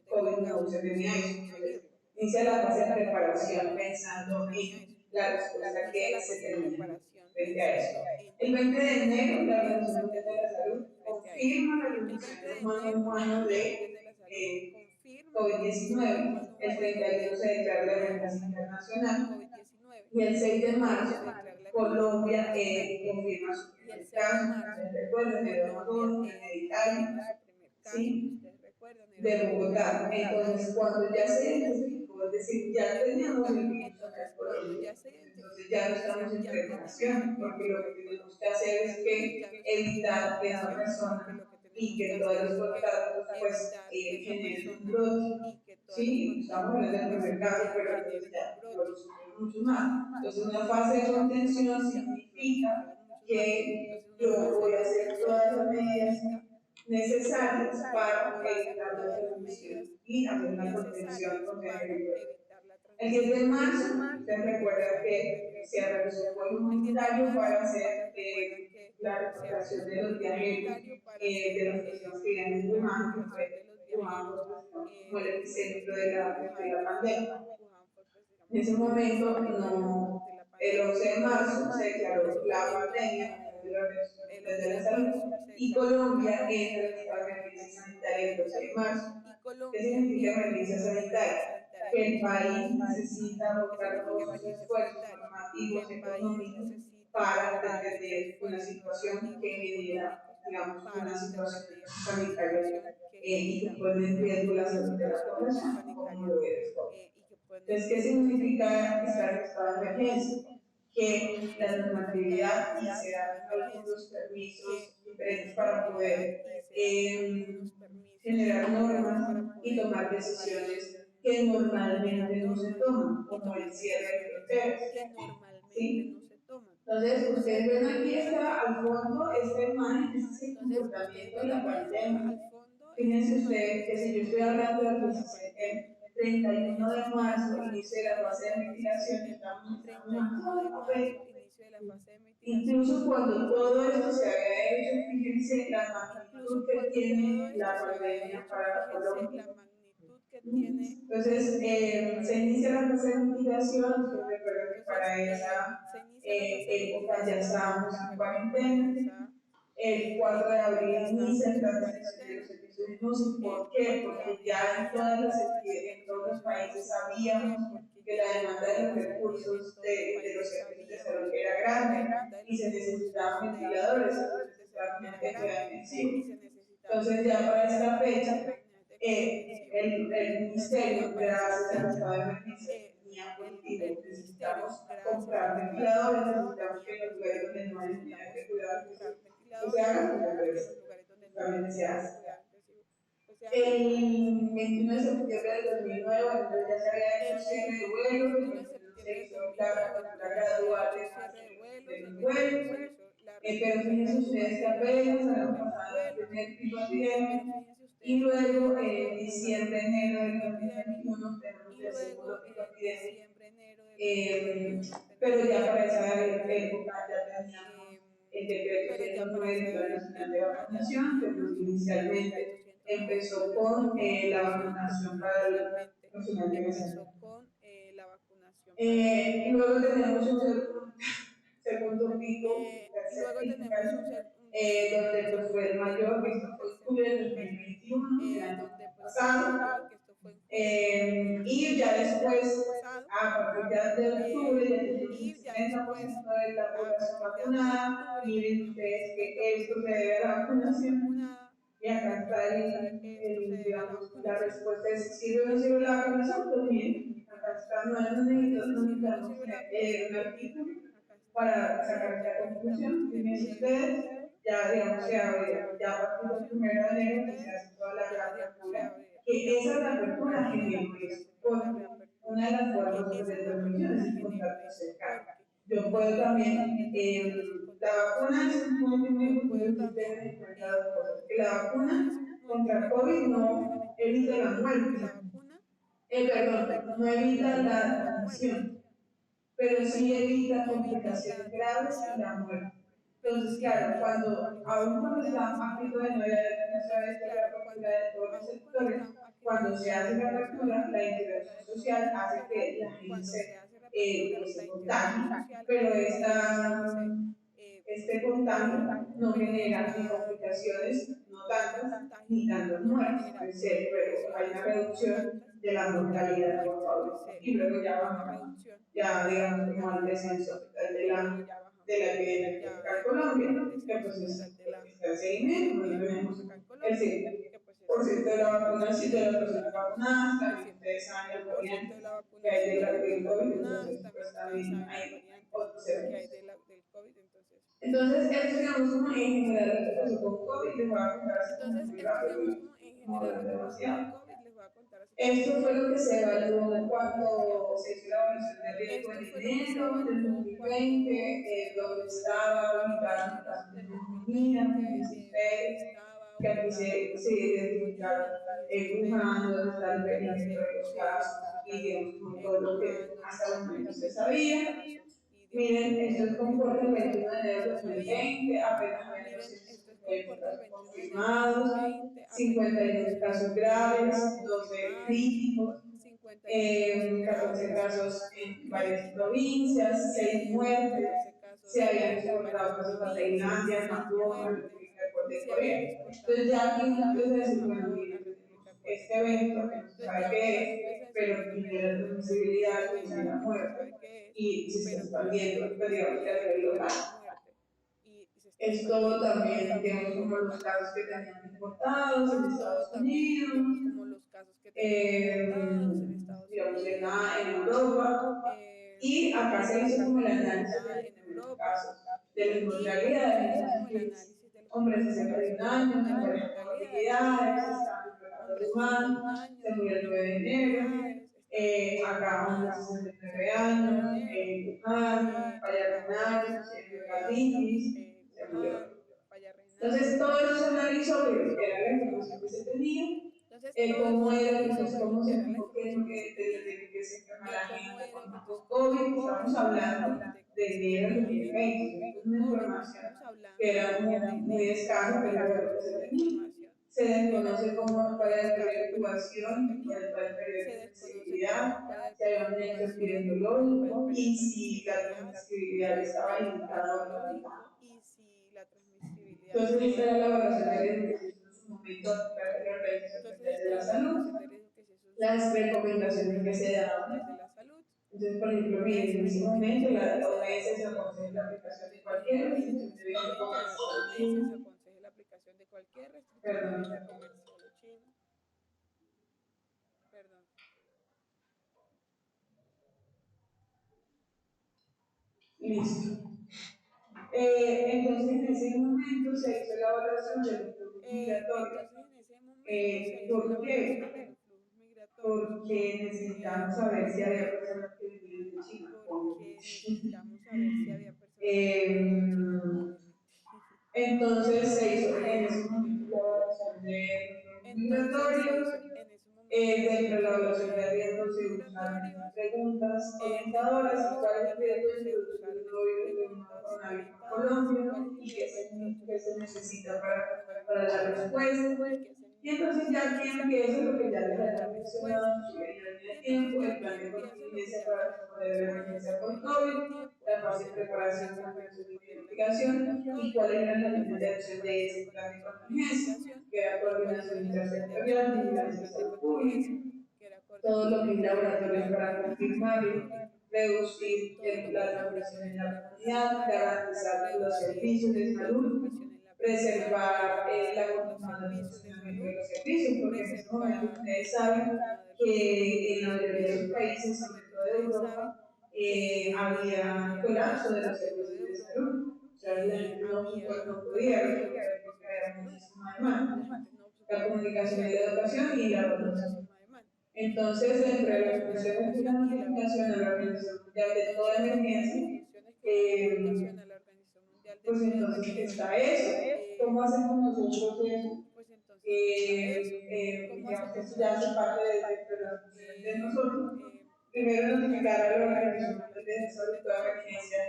COVID no se tenía eso. Entonces, inicia la fase de preparación pensando en la respuesta que se tenía frente a eso. El 20 de enero, la Organización Mundial de la Salud confirma la transmisión humano a humano de COVID-19. El 31 se declara la emergencia internacional y el 6 de marzo Colombia confirma su primer caso. Ustedes recuerdan, el Amazon, en Italia, ¿sí? De Bogotá. Entonces, cuando ya se identificó, es decir, ya teníamos el virus acá en Colombia, entonces ya no estamos en preparación, porque lo que tenemos que hacer es que evitar que esa persona y que todos los contactos pues generen un brote. Sí, estamos hablando del primer caso, pero entonces ya los mucho más. Entonces, una fase de contención significa que yo voy a hacer todas las medidas necesarias para evitar la transmisión y hacer una contención contra el virus. El 10 de marzo, ustedes recuerdan que se realizó un vuelo humanitario para hacer la recuperación de los viajeros, de las personas que vivían en Wuhan, que fue Wuhan como el epicentro de la pandemia. En ese momento, el 11 de marzo se declaró la pandemia de la Organización Mundial de la Salud y Colombia entra en estado de emergencia sanitaria el 12 de marzo. ¿Qué significa emergencia sanitaria? Que el país necesita buscar todos sus esfuerzos normativos, económicos, para atender una situación que genera, digamos, una situación sanitaria y que pone en riesgo la salud de la población, como lo es COVID. Entonces, ¿qué significa estar en estado de emergencia? Que la normatividad y se dan algunos permisos diferentes para poder generar normas y tomar decisiones que normalmente no se toman, como el cierre de fronteras. ¿Sí? Entonces, ustedes ven aquí está al fondo esta imagen, este es el comportamiento de la pandemia. Fíjense ustedes que si yo estoy hablando del 31 de marzo, inicio de la fase de mitigación, estamos a ver. Incluso cuando todo esto se había hecho, fíjense la magnitud que tiene la pandemia para Colombia. Entonces, se inicia la fase de mitigación. Ustedes recuerdan que para esa época ya estábamos en cuarentena. El 4 de abril inicia la transición de los servicios de luz. ¿Por qué? Porque ya en todos los países sabíamos que la demanda de los recursos de los servicios de salud era grande y se necesitaban ventiladores, se necesitaban gente de cuidado intensivo. Entonces, ya para esta fecha, el Ministerio, gracias al estado de emergencia, tenía político, necesitamos comprar ventiladores, necesitamos que en los lugares donde no hay unidades de cuidado intensivo se haga, pues justamente se hace. El 21 de septiembre del 2009, bueno, entonces ya se había hecho cierre de vuelos, el 21 se hizo la reapertura gradual de los vuelos, pero fíjense ustedes que apenas habíamos pasado el primer pico epidémico y luego en diciembre, enero del 2021 tenemos el segundo pico epidémico, pero ya para esa época ya teníamos el decreto 109 del Plan Nacional de Vacunación, que inicialmente empezó con la vacunación para el personal de la salud. Luego tenemos un segundo pico, tercer pico casi, donde pues fue el mayor, que esto fue en octubre del 2021, el año pasado, y ya después, a partir ya de octubre, ya tenemos un 60% de la población vacunada. Miren ustedes que esto se debe a la vacunación. Y acá está digamos, la respuesta es, ¿sirve o no sirve la vacunación? Pues bien, acá está, no necesitamos tener un artículo para sacar esta conclusión. Fíjense ustedes, ya digamos, ya a partir del 1 de enero que se hace toda la reapertura, que esa reapertura generó eso, porque una de las formas de transmisión es el contacto cercano. Yo puedo también, la vacuna es muy importante que ustedes den en cuenta dos cosas, que la vacuna contra COVID no evita la muerte, perdón, no evita la transmisión, pero sí evita complicaciones graves y la muerte. Entonces, claro, aún cuando está a punto de no hacer la apertura de todos los sectores, cuando se hace la apertura, la integración social hace que la gente pues, se contagie, pero este contagio no genera ni complicaciones, no tantas, ni tantas muertes, pero hay una reducción de la mortalidad por favor. Y luego ya bajamos, ya digamos como al descenso de la epidemia que acá en Colombia, que pues está en seguimiento, donde tenemos el 100% de la vacunación, de las personas vacunadas, también ustedes saben las variantes que hay del COVID, entonces pues también hay otros eventos. Entonces, esto digamos como en general lo que pasó con COVID, les voy a contar así como muy rápido, no hablar demasiado. Esto fue lo que se evaluó cuando se hizo la evaluación de riesgo en enero del 2020, donde estaba ubicada en casos de neumonía, fíjense ustedes, que aquí se identificaron Wuhan, donde está el perímetro de los casos, y digamos como todo lo que hasta el momento se sabía. Miren, esto es comporta el 21 de enero de 2020, apenas habían 258 casos confirmados, 52 casos graves, 12 críticos, 14 casos en varias provincias, 6 muertes, se habían exportado casos a Tailandia, Japón, República de Corea. Entonces ya aquí uno empieza a decir, bueno, miren, tenemos este evento que no se sabe qué es, pero genera transmisibilidad, genera muerte y se está expandiendo, pero digamos que a nivel local. Esto también, digamos, como los casos que tenían importados en Estados Unidos, digamos, en Europa, y acá se hizo como el análisis de los primeros casos de las mortalidades, entonces, hombres de 61 años, con varias comorbilidades, estaban enfermando de Wuhan, se murió el 9 de enero, acá hombres de 69 años, Wuhan, falla renal, miocarditis, se murió. Entonces, todo eso se analizó, que era la información que se tenía, cómo era, entonces, cómo se dijo que tiene que se enferma la gente con COVID. Estamos hablando de enero de 2020, es una información que era muy escasa, pero era lo que se tenía. se desconoce cómo, cuál es el periodo de incubación, incubación, cuál es el periodo se de desconoce sensibilidad, cuál es el si hay periodo un de nexo incubación, cuál es epidemiológico el y periodo de si la sensibilidad, transmisibilidad cuál es el estaba periodo limitada o no epidemiológico limitada. y si la transmisibilidad Entonces, esta estaba era la limitada evaluación o no de riesgo que limitada. se hizo en su momento a través de la Organización Entonces, Mundial de esta la era la Salud, evaluación de riesgo que se hizo en su las momento a recomendaciones que través de se la Organización daban. Mundial de la Salud, Entonces, por ejemplo, las miren, en ese momento recomendaciones que la se OMS daban. se aconseja la aplicación de Entonces, por ejemplo, cualquier miren, en restricción de ese bienes momento la OMS se comerciales, aconseja la aplicación de cualquier restricción de bienes de perdón, comercio solo chino. Perdón. listo. Entonces, en ese momento se hizo la evaluación de los flujos migratorios. Entonces, en ese momento se hizo la ¿Por evaluación de qué? los flujos migratorios, Porque necesitamos saber si ¿por había qué? personas que vivían de China, Porque obviamente. necesitamos saber si había personas que vivían en China, Eh, obviamente. entonces se hizo en ese momento la evaluación de los Entonces se migratorios. hizo en ese momento la Dentro de la evaluación evaluación de de riesgo flujos se usaron migratorios. preguntas Dentro de la orientadoras y cuál evaluación es de el riesgo riesgo de se introducción de usaron un estas nuevo preguntas coronavirus en orientadoras y Colombia cuál es el y riesgo de introducción qué de un se nuevo necesita coronavirus para en la Colombia respuesta. y qué se Y entonces ya aquí necesita empieza lo que ya les para la había mencionado respuesta. en su línea Y de entonces tiempo, ya el aquí plan de empieza lo que contingencia ya les para había responder a la mencionado en emergencia su por línea de COVID, tiempo, el la plan fase de de preparación, contingencia para coordinación y responder a la emergencia por planificación y COVID, cuáles eran las la líneas de fase de acción de preparación, ese plan de coordinación, contingencia, planificación que era y cuáles coordinación eran las líneas de acción intersectorial, de ese vigilancia y plan de salud contingencia, pública, que era todo lo coordinación que es laboratorio intersectorial, para vigilancia y confirmar salud y pública, reducir todo lo que es la transmisión laboratorio en la para comunidad, confirmar, garantizar los reducir servicios de la salud, transmisión en la comunidad, preservar garantizar la los continuidad del servicios de funcionamiento de salud, los servicios, porque en este momento preservar ustedes la saben continuidad del funcionamiento que de en los la mayoría de servicios, los porque en países, este sobre momento todo de ustedes saben Europa, que en la había mayoría de colapso países, de los sobre todo de servicios de Europa, salud. O sea, la gente había no podía colapso de resolver los porque servicios de había salud. muchísima demanda. La gente no La comunicación podía y la resolver educación y porque la había evaluación. muchísima demanda. Entonces, La dentro de las comunicación y la funciones de la educación y la notificación a la evaluación. Organización Mundial de toda Entonces, dentro de las emergencia, funciones que da notificación eh, a la Organización Mundial de pues toda entonces emergencia, está eso. ¿Cómo hacemos nosotros eso? pues entonces está eso. ¿Cómo Digamos que hacemos esto ya hace parte nosotros de las funciones de nosotros. que Primero, ya hace notificar a la parte Organización dentro de las Mundial de funciones Salud de toda nosotros? emergencia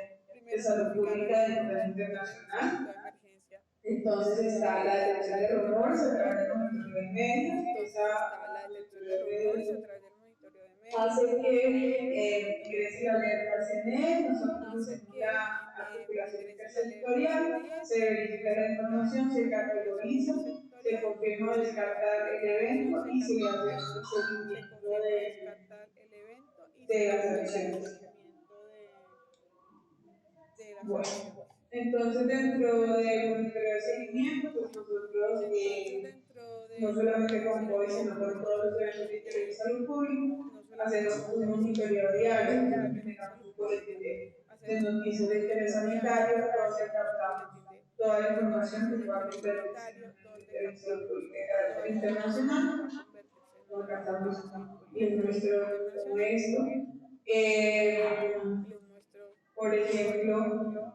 de Primero, salud notificar a la pública de importancia Organización Mundial de Salud internacional. toda emergencia Entonces de está salud la de detección de importancia rumores a través internacional. del monitoreo de medios. Entonces está Esa la detección de monitoreo de rumores a medios través del monitoreo de medios, hace que monitoreo de ingrese la medios, alerta al CNE, nosotros hace hacemos que la articulación ingrese la alerta al intersectorial, CNE, se nosotros verifica la hacemos la información, se articulación categoriza, se intersectorial, confirma o se descarta verifica la el información, evento se y se le hace un categoriza, se seguimiento confirma, descartar el evento y de se las hace un acciones. seguimiento de las Bueno, acciones. entonces dentro del monitoreo de seguimiento, pues nosotros Entonces, dentro no del solamente monitoreo de con COVID, sino seguimiento, pues con todos los nosotros eventos de interés de salud público, no solamente hacemos con un COVID, sino monitoreo con todos los diario, eventos de donde interés de tengamos salud un boletín pública, de hacemos un noticias de interés monitoreo diario sanitario, donde donde hacemos un captamos boletín toda la de información noticias que de pueda interés convertirse sanitario, en donde interés de salud captamos pública de toda carácter la información que pueda internacional, convertirse en lo una noticia de captamos salud pública de les carácter muestro como internacional. esto. Les muestro Por como esto, ejemplo,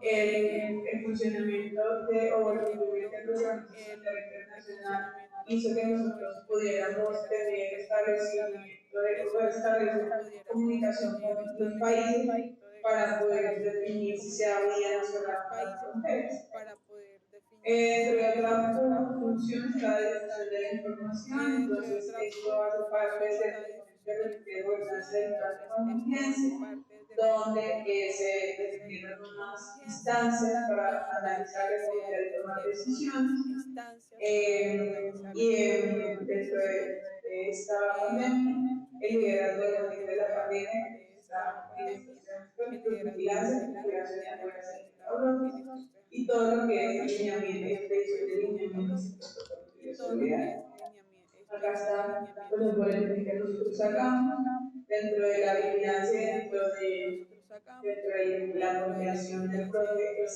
el funcionamiento por o el cumplimiento ejemplo, de los organismos sanitarios el internacional funcionamiento hizo que o el nosotros cumplimiento de los pudiéramos tener organismos internacional establecimiento de, hizo o que nosotros establecer pudiéramos comunicación tener con los países establecimiento de para poder definir si se comunicación habían con los cerrado las países fronteras. para poder definir si se Entre habían otras cerrado las funciones está la fronteras. difusión de la información, Entre entonces otras esto hace parte funciones del está la Comité difusión de la de Gobernanza información, del Plan de entonces esto hace Contingencia, parte del donde Comité de se Gobernanza del definieron Plan de unas Contingencia, instancias para donde analizar y se poder tomar definieron decisiones. unas instancias para analizar y poder tomar Dentro decisiones. de esta Y pandemia, el liderazgo del manejo de dentro la pandemia que de esta está en pandemia, estos el temas, liderazgo del vigilancia, manejo de la cooperación y pandemia apoyo que a se la está en estos temas y de todo lo que es vigilancia, lineamiento, cooperación y previsión apoyo de lineamientos y epidemiológico protocolos y de todo lo que seguridad. es Acá previsión de están lineamientos los y boletines que protocolos de nosotros bioseguridad. sacamos dentro de la Miren vigilancia, los boletines que nosotros sacamos dentro de la dentro de la coordinación del vigilancia, profe,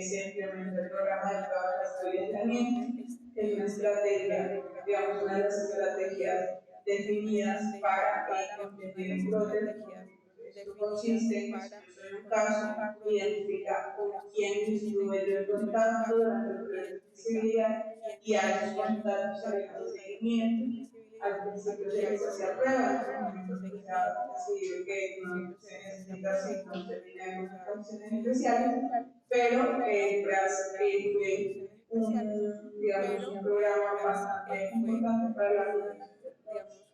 se implementa el dentro de programa de la trabajo y coordinación del aislamiento, PRODE, que es una se implementa el estrategia, programa digamos, una de las de trabajo y aislamiento, estrategias que es una definidas estrategia, para digamos, una de contener las el brote. estrategias Esto definidas consiste en que si para yo soy un caso, contener el brote. identifica con Esto quién consiste en estuve que yo si en yo soy un contacto caso, durante el proceso de identifica accesibilidad con quién y a esos estuve yo en contactos se les contacto hace durante el proceso de seguimiento. transmisibilidad Al principio y se a les esos hacía prueba, en contactos los se les hace momentos que se ha seguimiento. decidido Al que no principio se se les hacía necesita prueba, en así, los no se momentos tiene que se algunas ha condiciones decidido especiales, que se pero necesita tras algunas condiciones fue digamos, un programa bastante importante para la coordinación de todos.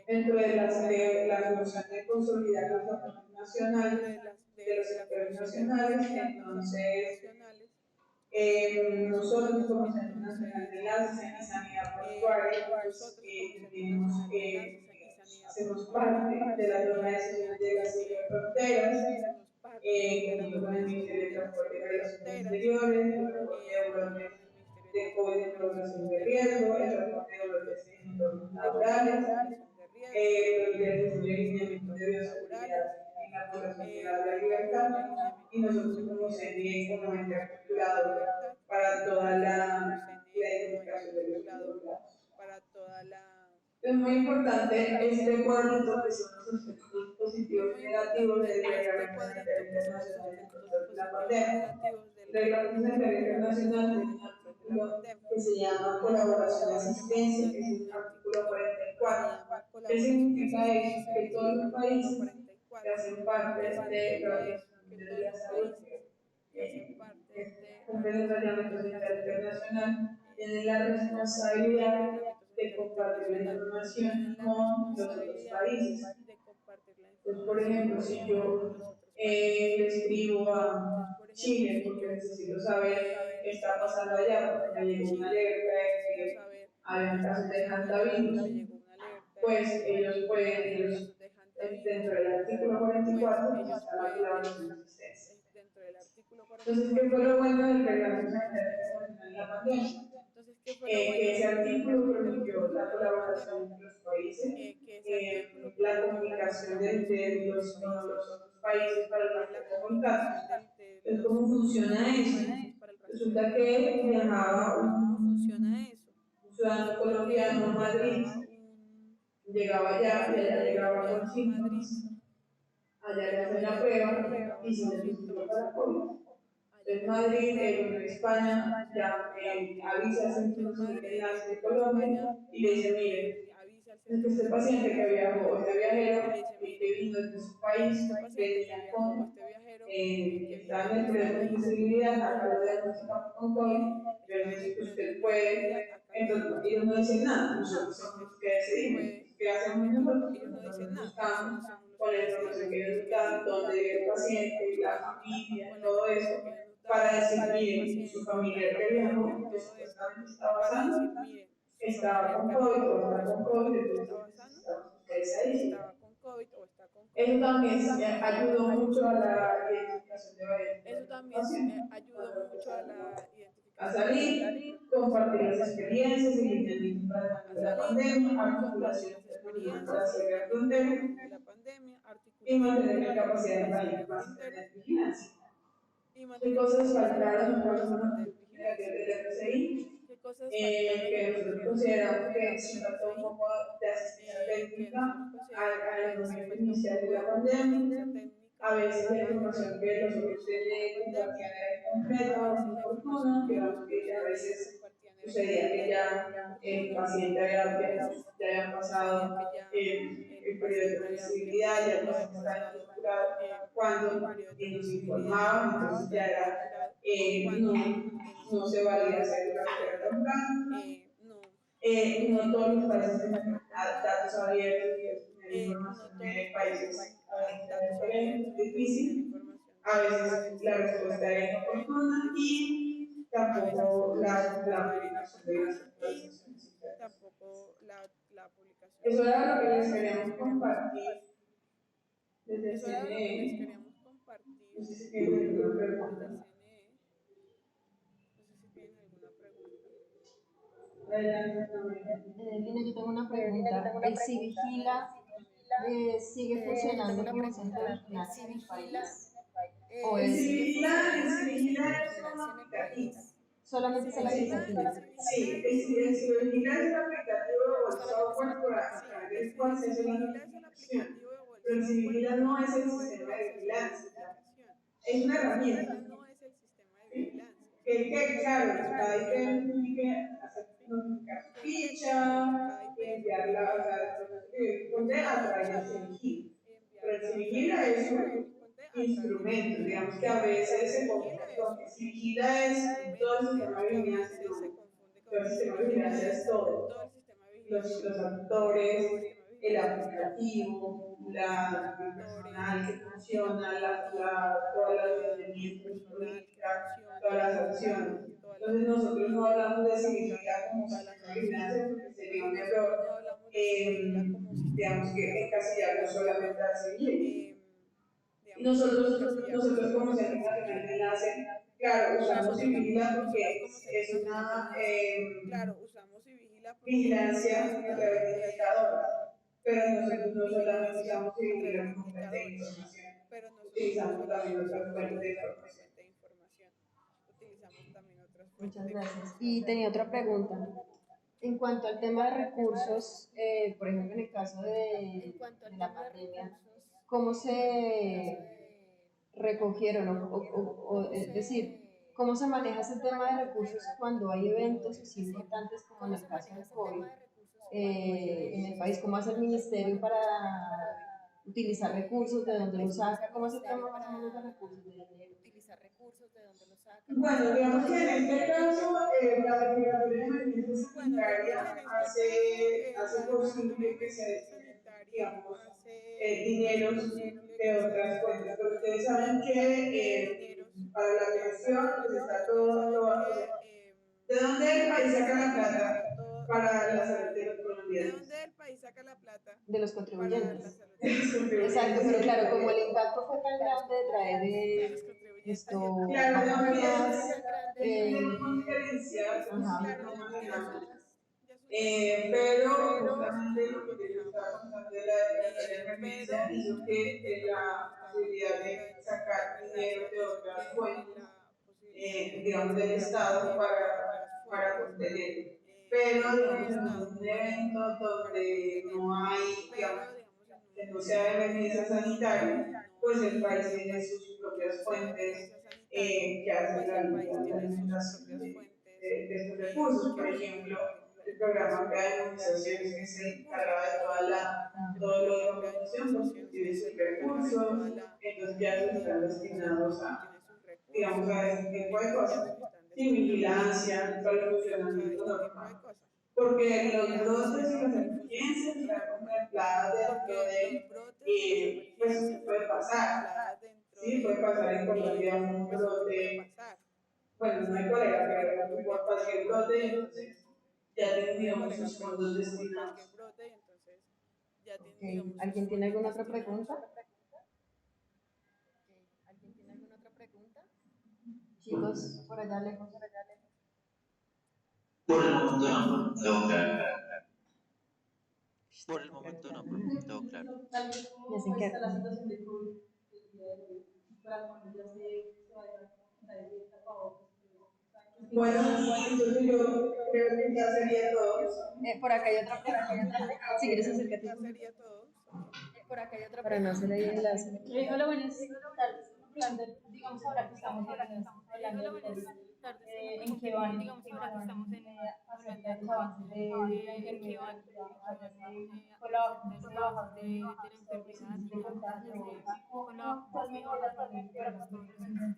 Dentro de la función de consolidar los datos nacionales de los sectores nacionales, entonces nosotros como Centro Nacional de Enlaces y Sanidad Portuaria, pues hacemos parte de la toma de decisiones de las fronteras, junto con el Ministerio de Transporte y Relaciones Exteriores, el reporte de evaluación de COVID en población de riesgo, el reporte de evaluación en entornos laborales, los derechos de lineamientos de bioseguridad en la población privada de la libertad, y nosotros como CNE, como ente articulador para toda la identificación de los involucrados. Es muy importante este cuadrito que son los aspectos positivos y negativos del Reglamento Sanitario Internacional de Control de la Pandemia. El Reglamento Sanitario Internacional tiene un artículo que se llama Colaboración y Asistencia, que es el artículo 44. ¿Qué significa eso? Que todos los países que hacen parte de la Organización Mundial de la Salud, que cumplen el Reglamento Sanitario Internacional, tienen la responsabilidad de compartir la información con los otros países. Entonces, por ejemplo, si yo le escribo a Chile porque necesito saber qué está pasando allá, porque me llegó una alerta de que hay casos de hantavirus, pues dentro del artículo 44, pues está la colaboración de asistencia. Entonces, ¿qué fue lo bueno del Reglamento Sanitario Internacional en la pandemia? Que ese artículo permitió la colaboración entre los países, la comunicación de con los otros países para el manejo de contactos. Entonces, ¿cómo funciona eso? Resulta que viajaba un ciudadano colombiano a Madrid, llegaba allá y allá llegaba con síntomas, allá le hacen la prueba y se le positivo para COVID. Entonces Madrid, en España, ya avisa al Centro Nacional de Enlace de Colombia y le dice, mire, este paciente que viajó, este viajero que vino desde su país, venía con, estaba en el periodo de accesibilidad, acá lo diagnosticamos con COVID, yo necesito que usted puede, entonces ellos no dicen nada, nosotros somos los que decidimos, ¿qué hacemos nosotros? Nosotros buscamos con la información que ellos nos dan, dónde vive el paciente, la familia, todo eso, para decir, miren, su familiar que viajó, que supuestamente estaba sano, estaba con COVID o está con COVID, entonces necesitamos ustedes ahí. Eso también ayudó mucho a la identificación de variantes de los pacientes, cuando empezaron a salir, compartir las experiencias y lineamientos para el manejo de la pandemia, articulación internacional para cerrar fronteras y mantener la capacidad del país para mantener vigilancia. ¿Qué cosas faltaron? ¿Cuáles son los aspectos negativos del FCI? Que nosotros consideramos que se trató un poco de asistencia técnica al momento inicial de la pandemia. A veces la información que los otros compartían era incompleta o inoportuna, digamos que a veces sucedía que ya el paciente ya había pasado el periodo de flexibilidad, ya el paciente estaba incorporado, cuando nos informaban, entonces ya era, no se valía hacer la carrera temprana. No todos los países tienen datos abiertos y tener información de países diferentes, es difícil. A veces la respuesta era inoportuna y tampoco la publicación de las actualizaciones internas. Eso era lo que les queríamos compartir desde el CNE. No sé si tienen alguna pregunta. Yo tengo una pregunta. ¿El Civigila sigue funcionando como centro de vigilancia en el país? ¿O El es Civigila es un aplicativo. solamente es el aplicativo? Sí, el Civigila es un aplicativo o el software a través del cual se hace la notificación. Pero el Civigila no es el sistema de vigilancia, es una herramienta. Que claro, cada vez tiene que hacer notificar su ficha, enviarla, o sea, ponte a través del Civigila. Pero el Civigila es instrumentos. Digamos que a veces se confunde, porque si vigila es todo el sistema de vigilancia, no. Todo el sistema de vigilancia es todo. Los actores, el aplicativo, el personal que funciona, toda la ordenamiento, política, todas las acciones. Entonces nosotros no hablamos de significa como sistema de vigilancia porque sería un error, digamos que encasillarlo solamente a civil. Y nosotros como Centro Nacional de Enlace, claro, usamos Civila porque es una vigilancia a través de indicadores, pero nosotros no solamente usamos Civila como fuente de información, utilizamos también otras fuentes de información. Muchas gracias. Y tenía otra pregunta. En cuanto al tema de recursos, por ejemplo, en el caso de la pandemia, ¿cómo se recogieron? Es decir, ¿cómo se maneja ese tema de recursos cuando hay eventos así importantes como en el caso del COVID en el país? ¿Cómo hace el ministerio para utilizar recursos? ¿De dónde los saca? ¿Cómo se trama más o menos los recursos? ¿De dinero? Bueno, digamos que en este caso, la Secretaría de Emergencia Sanitaria hace posible que se destinen, digamos, dineros de otras fuentes. Pero ustedes saben que para la atención, pues está todo, o sea, ¿de dónde el país saca la plata para la salud de los colombianos? De los contribuyentes. De los Exacto, contribuyentes. pero claro, como el impacto fue tan grande de traer esto, Claro, la María vacunas, es un tema muy diferencial, como ajá, nosotros lo manejamos. Pero justamente lo que te estaba contando de la declaratoria de emergencia hizo que la posibilidad de sacar dinero de otras fuentes, digamos, del Estado para contener. Pero, digamos, en un evento donde no hay, digamos, que no sea de emergencia sanitaria, pues el país tiene sus propias fuentes que hacen la alimentación de estos recursos. Por ejemplo, el programa de inmunizaciones que se encargaba de todo lo de vacunación, pues tiene sus recursos, entonces ya los están destinados digamos, a este tipo de cosas, sin vigilancia, para el funcionamiento normal. Porque los brotes y las emergencias están contempladas dentro de, pues, puede pasar, ¿sí? Puede pasar en Colombia un brote, bueno, no hay cólera, pero por cualquier brote, entonces ya tendríamos sus fondos destinados. ok. ¿Alguien tiene alguna otra pregunta? Chicos, por allá lejos. Por el momento no, tengo claro. Por el momento no, todo claro. Me hacen que Bueno, entonces yo creo que ya sería todo. por acá hay otra pregunta. Si quieres acércate. Para no hacer ahí enlace. Hola, buenas tardes. Hablando, digamos ahora que estamos hablando de COVID, en qué van, acerca de los avances de la enfermedad, con la vacuna se baja de los índices de contagio, cómo actualmente las enfermedad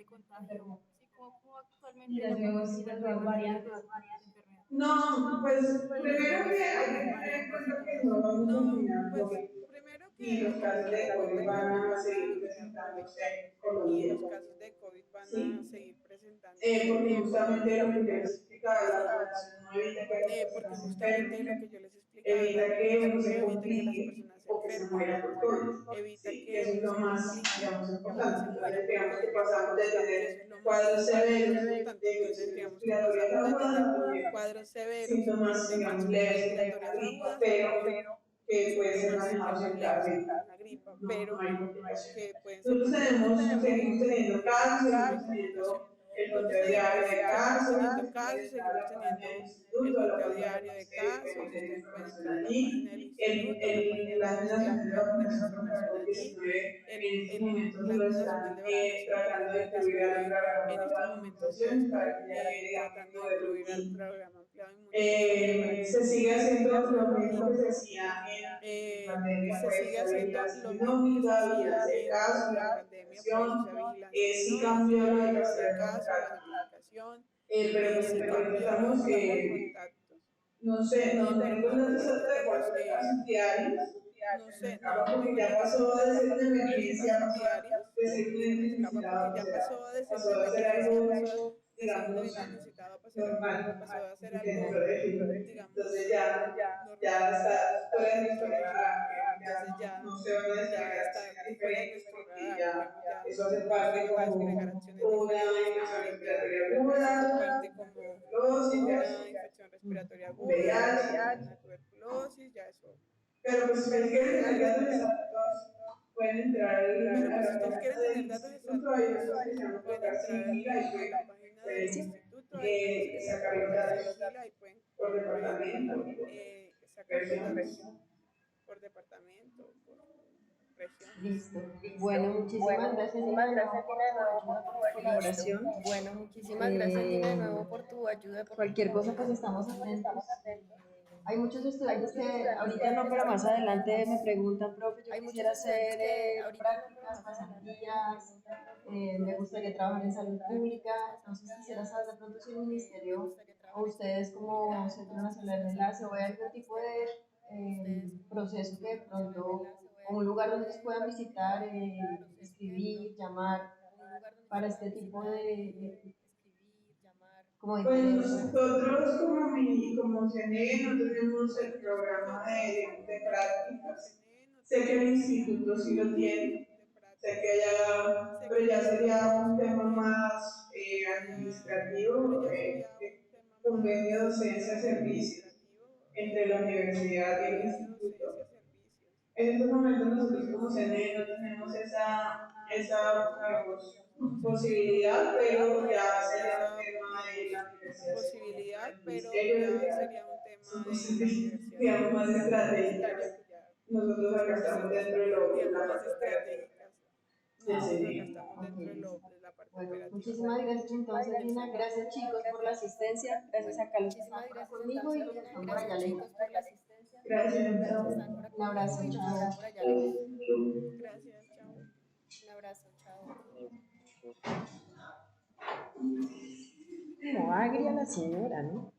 y las nuevas variantes. No, pues primero que hay que tener en cuenta que no vamos a terminar COVID y los casos de COVID van a seguir presentándose en Colombia. Sí, porque justamente lo que yo les explicaba, la vacunación no evita que las personas se enfermen, evita que uno se complique o que se muera por COVID. Sí, eso es lo más, digamos, importante. Entonces, digamos que pasamos de tener cuadros severos de infecciones respiratorias agudas a tener síntomas, digamos, leves como una gripa, pero que pueden ser manejados centralmente. No hay complicación. Nosotros seguimos teniendo casos, seguimos teniendo el conteo diario de casos, seguimos teniendo instituto, a la conteo página diario de casos. que tiene Ustedes pueden información entrar a la allí. página del instituto, a la página del La Agencia ministerio, Nacional de pueden tener Vacunación contra información el allí. COVID-19 en estos momentos La lo Agencia Nacional están de Vacunación contra tratando el de incluir al COVID-19 programa en de estos la momentos lo inmunización para están que ya llegue a un tratando de tipo de incluir al rutina. programa ampliado de inmunización para que Se sigue haciendo lo y mismo que se hacía en pandemia, se pues sigue la haciendo vigilancia lo mismo que se genómica, hacía vigilancia de casos, en la pandemia, pues, o notificación. sea, vigilancia Sí genómica, cambió la vigilancia de diversión casos, la democrática, notificación, pero pues sí cambió estamos, la forma de contactos. no sé, no Pero tengo los igualmente datos de estamos, cuántos casos diarios no se nos sé, escapa porque ya igualmente pasó estamos de ser una de los emergencia, casos diarios, de ser un se nos evento escapa porque necesitado, ya pasó de ser pasó una a ser emergencia, pasó algo, de ser un digamos, evento necesitado, normal, pasó a ser dentro algo, de él. Entonces digamos, ya normal está fuera de dentro nuestro de Gil. radar, ya Entonces no se van a ya descargar está acciones fuera de diferentes nuestro porque radar, ya digamos, ya eso hace no se parte van a como descargar acciones una diferentes infección porque ya respiratoria eso hace aguda, parte como tuberculosis, una infección respiratoria aguda, VIH, una tuberculosis, ya eso. pero pues si ustedes quieren tener VIH, datos exactos, pueden entrar pero a pues si la ustedes página quieren del tener datos instituto, hay una exactos, cosa que se llama pueden portal entrar Sigila y a la página del pueden instituto, hay una cosa que se llama sacar los portal datos Sigila y por pueden departamento, por sacar los región. datos por departamento, por región. Listo. Bueno, muchísimas gracias, Nina, de nuevo por tu ayuda, por tu Listo. colaboración. Bueno, muchísimas gracias, Nina, de nuevo por tu ayuda, por tu Cualquier cosa, pues estamos atentos. Hay muchos estudiantes que ahorita no, pero más adelante me preguntan, profe, yo Hay muchos quisiera estudiantes hacer que ahorita no, pero prácticas, más adelante me pasantías, preguntan, profe, me gustaría trabajar en salud pública, prácticas, entonces quisiera saber de pasantías, pronto si el me ministerio gustaría o trabajar en salud ustedes como pública, Centro entonces Nacional de quisiera saber Enlace o si hay el algún tipo ministerio de o ustedes como proceso que de Centro Nacional de pronto, Enlace o hay o un algún lugar tipo donde nos puedan visitar, proceso que de escribir, pronto, llamar o un lugar donde para se este puedan tipo visitar, de escribir, llamar, como de Pues interés. nosotros como CNE no tenemos el Bueno, programa de como prácticas. CNE no Sé que el tenemos el instituto sí lo programa tiene, de sé que prácticas. Sé pero que el ya sería instituto un sí lo tema tiene, más sé que pero administrativo, ya sería un tema convenio más docencia-servicios administrativo, entre la universidad y el convenio instituto. docencia-servicios. En estos momentos Entre la nosotros como universidad CNE no tenemos en estos momentos nosotros como CNE posibilidad, pero no ya tenemos sería un esa, tema de digamos, la universidad, posibilidad, el pero ministerio, ya ya sería un tema son de cosas, la universidad, digamos, más del ministerio, estratégicas. que ya Nosotros son acá cosas, estamos dentro de digamos, la más parte operativa. estratégicas. Nosotros acá Sí. estamos dentro Ok. de la parte Bueno, operativa muchísimas gracias entonces, del Lina. CNE. Gracias chicos por la asistencia. Gracias Bueno, a los que están muchísimas por acá gracias conmigo y entonces, los que Lina. están por allá Gracias lejos. chicos por la asistencia. Gracias, Los que están por chao. acá Un conmigo abrazo, y los que están chao. por allá lejos. Gracias, chao. Un abrazo, chao. Como agria la señora, ¿no?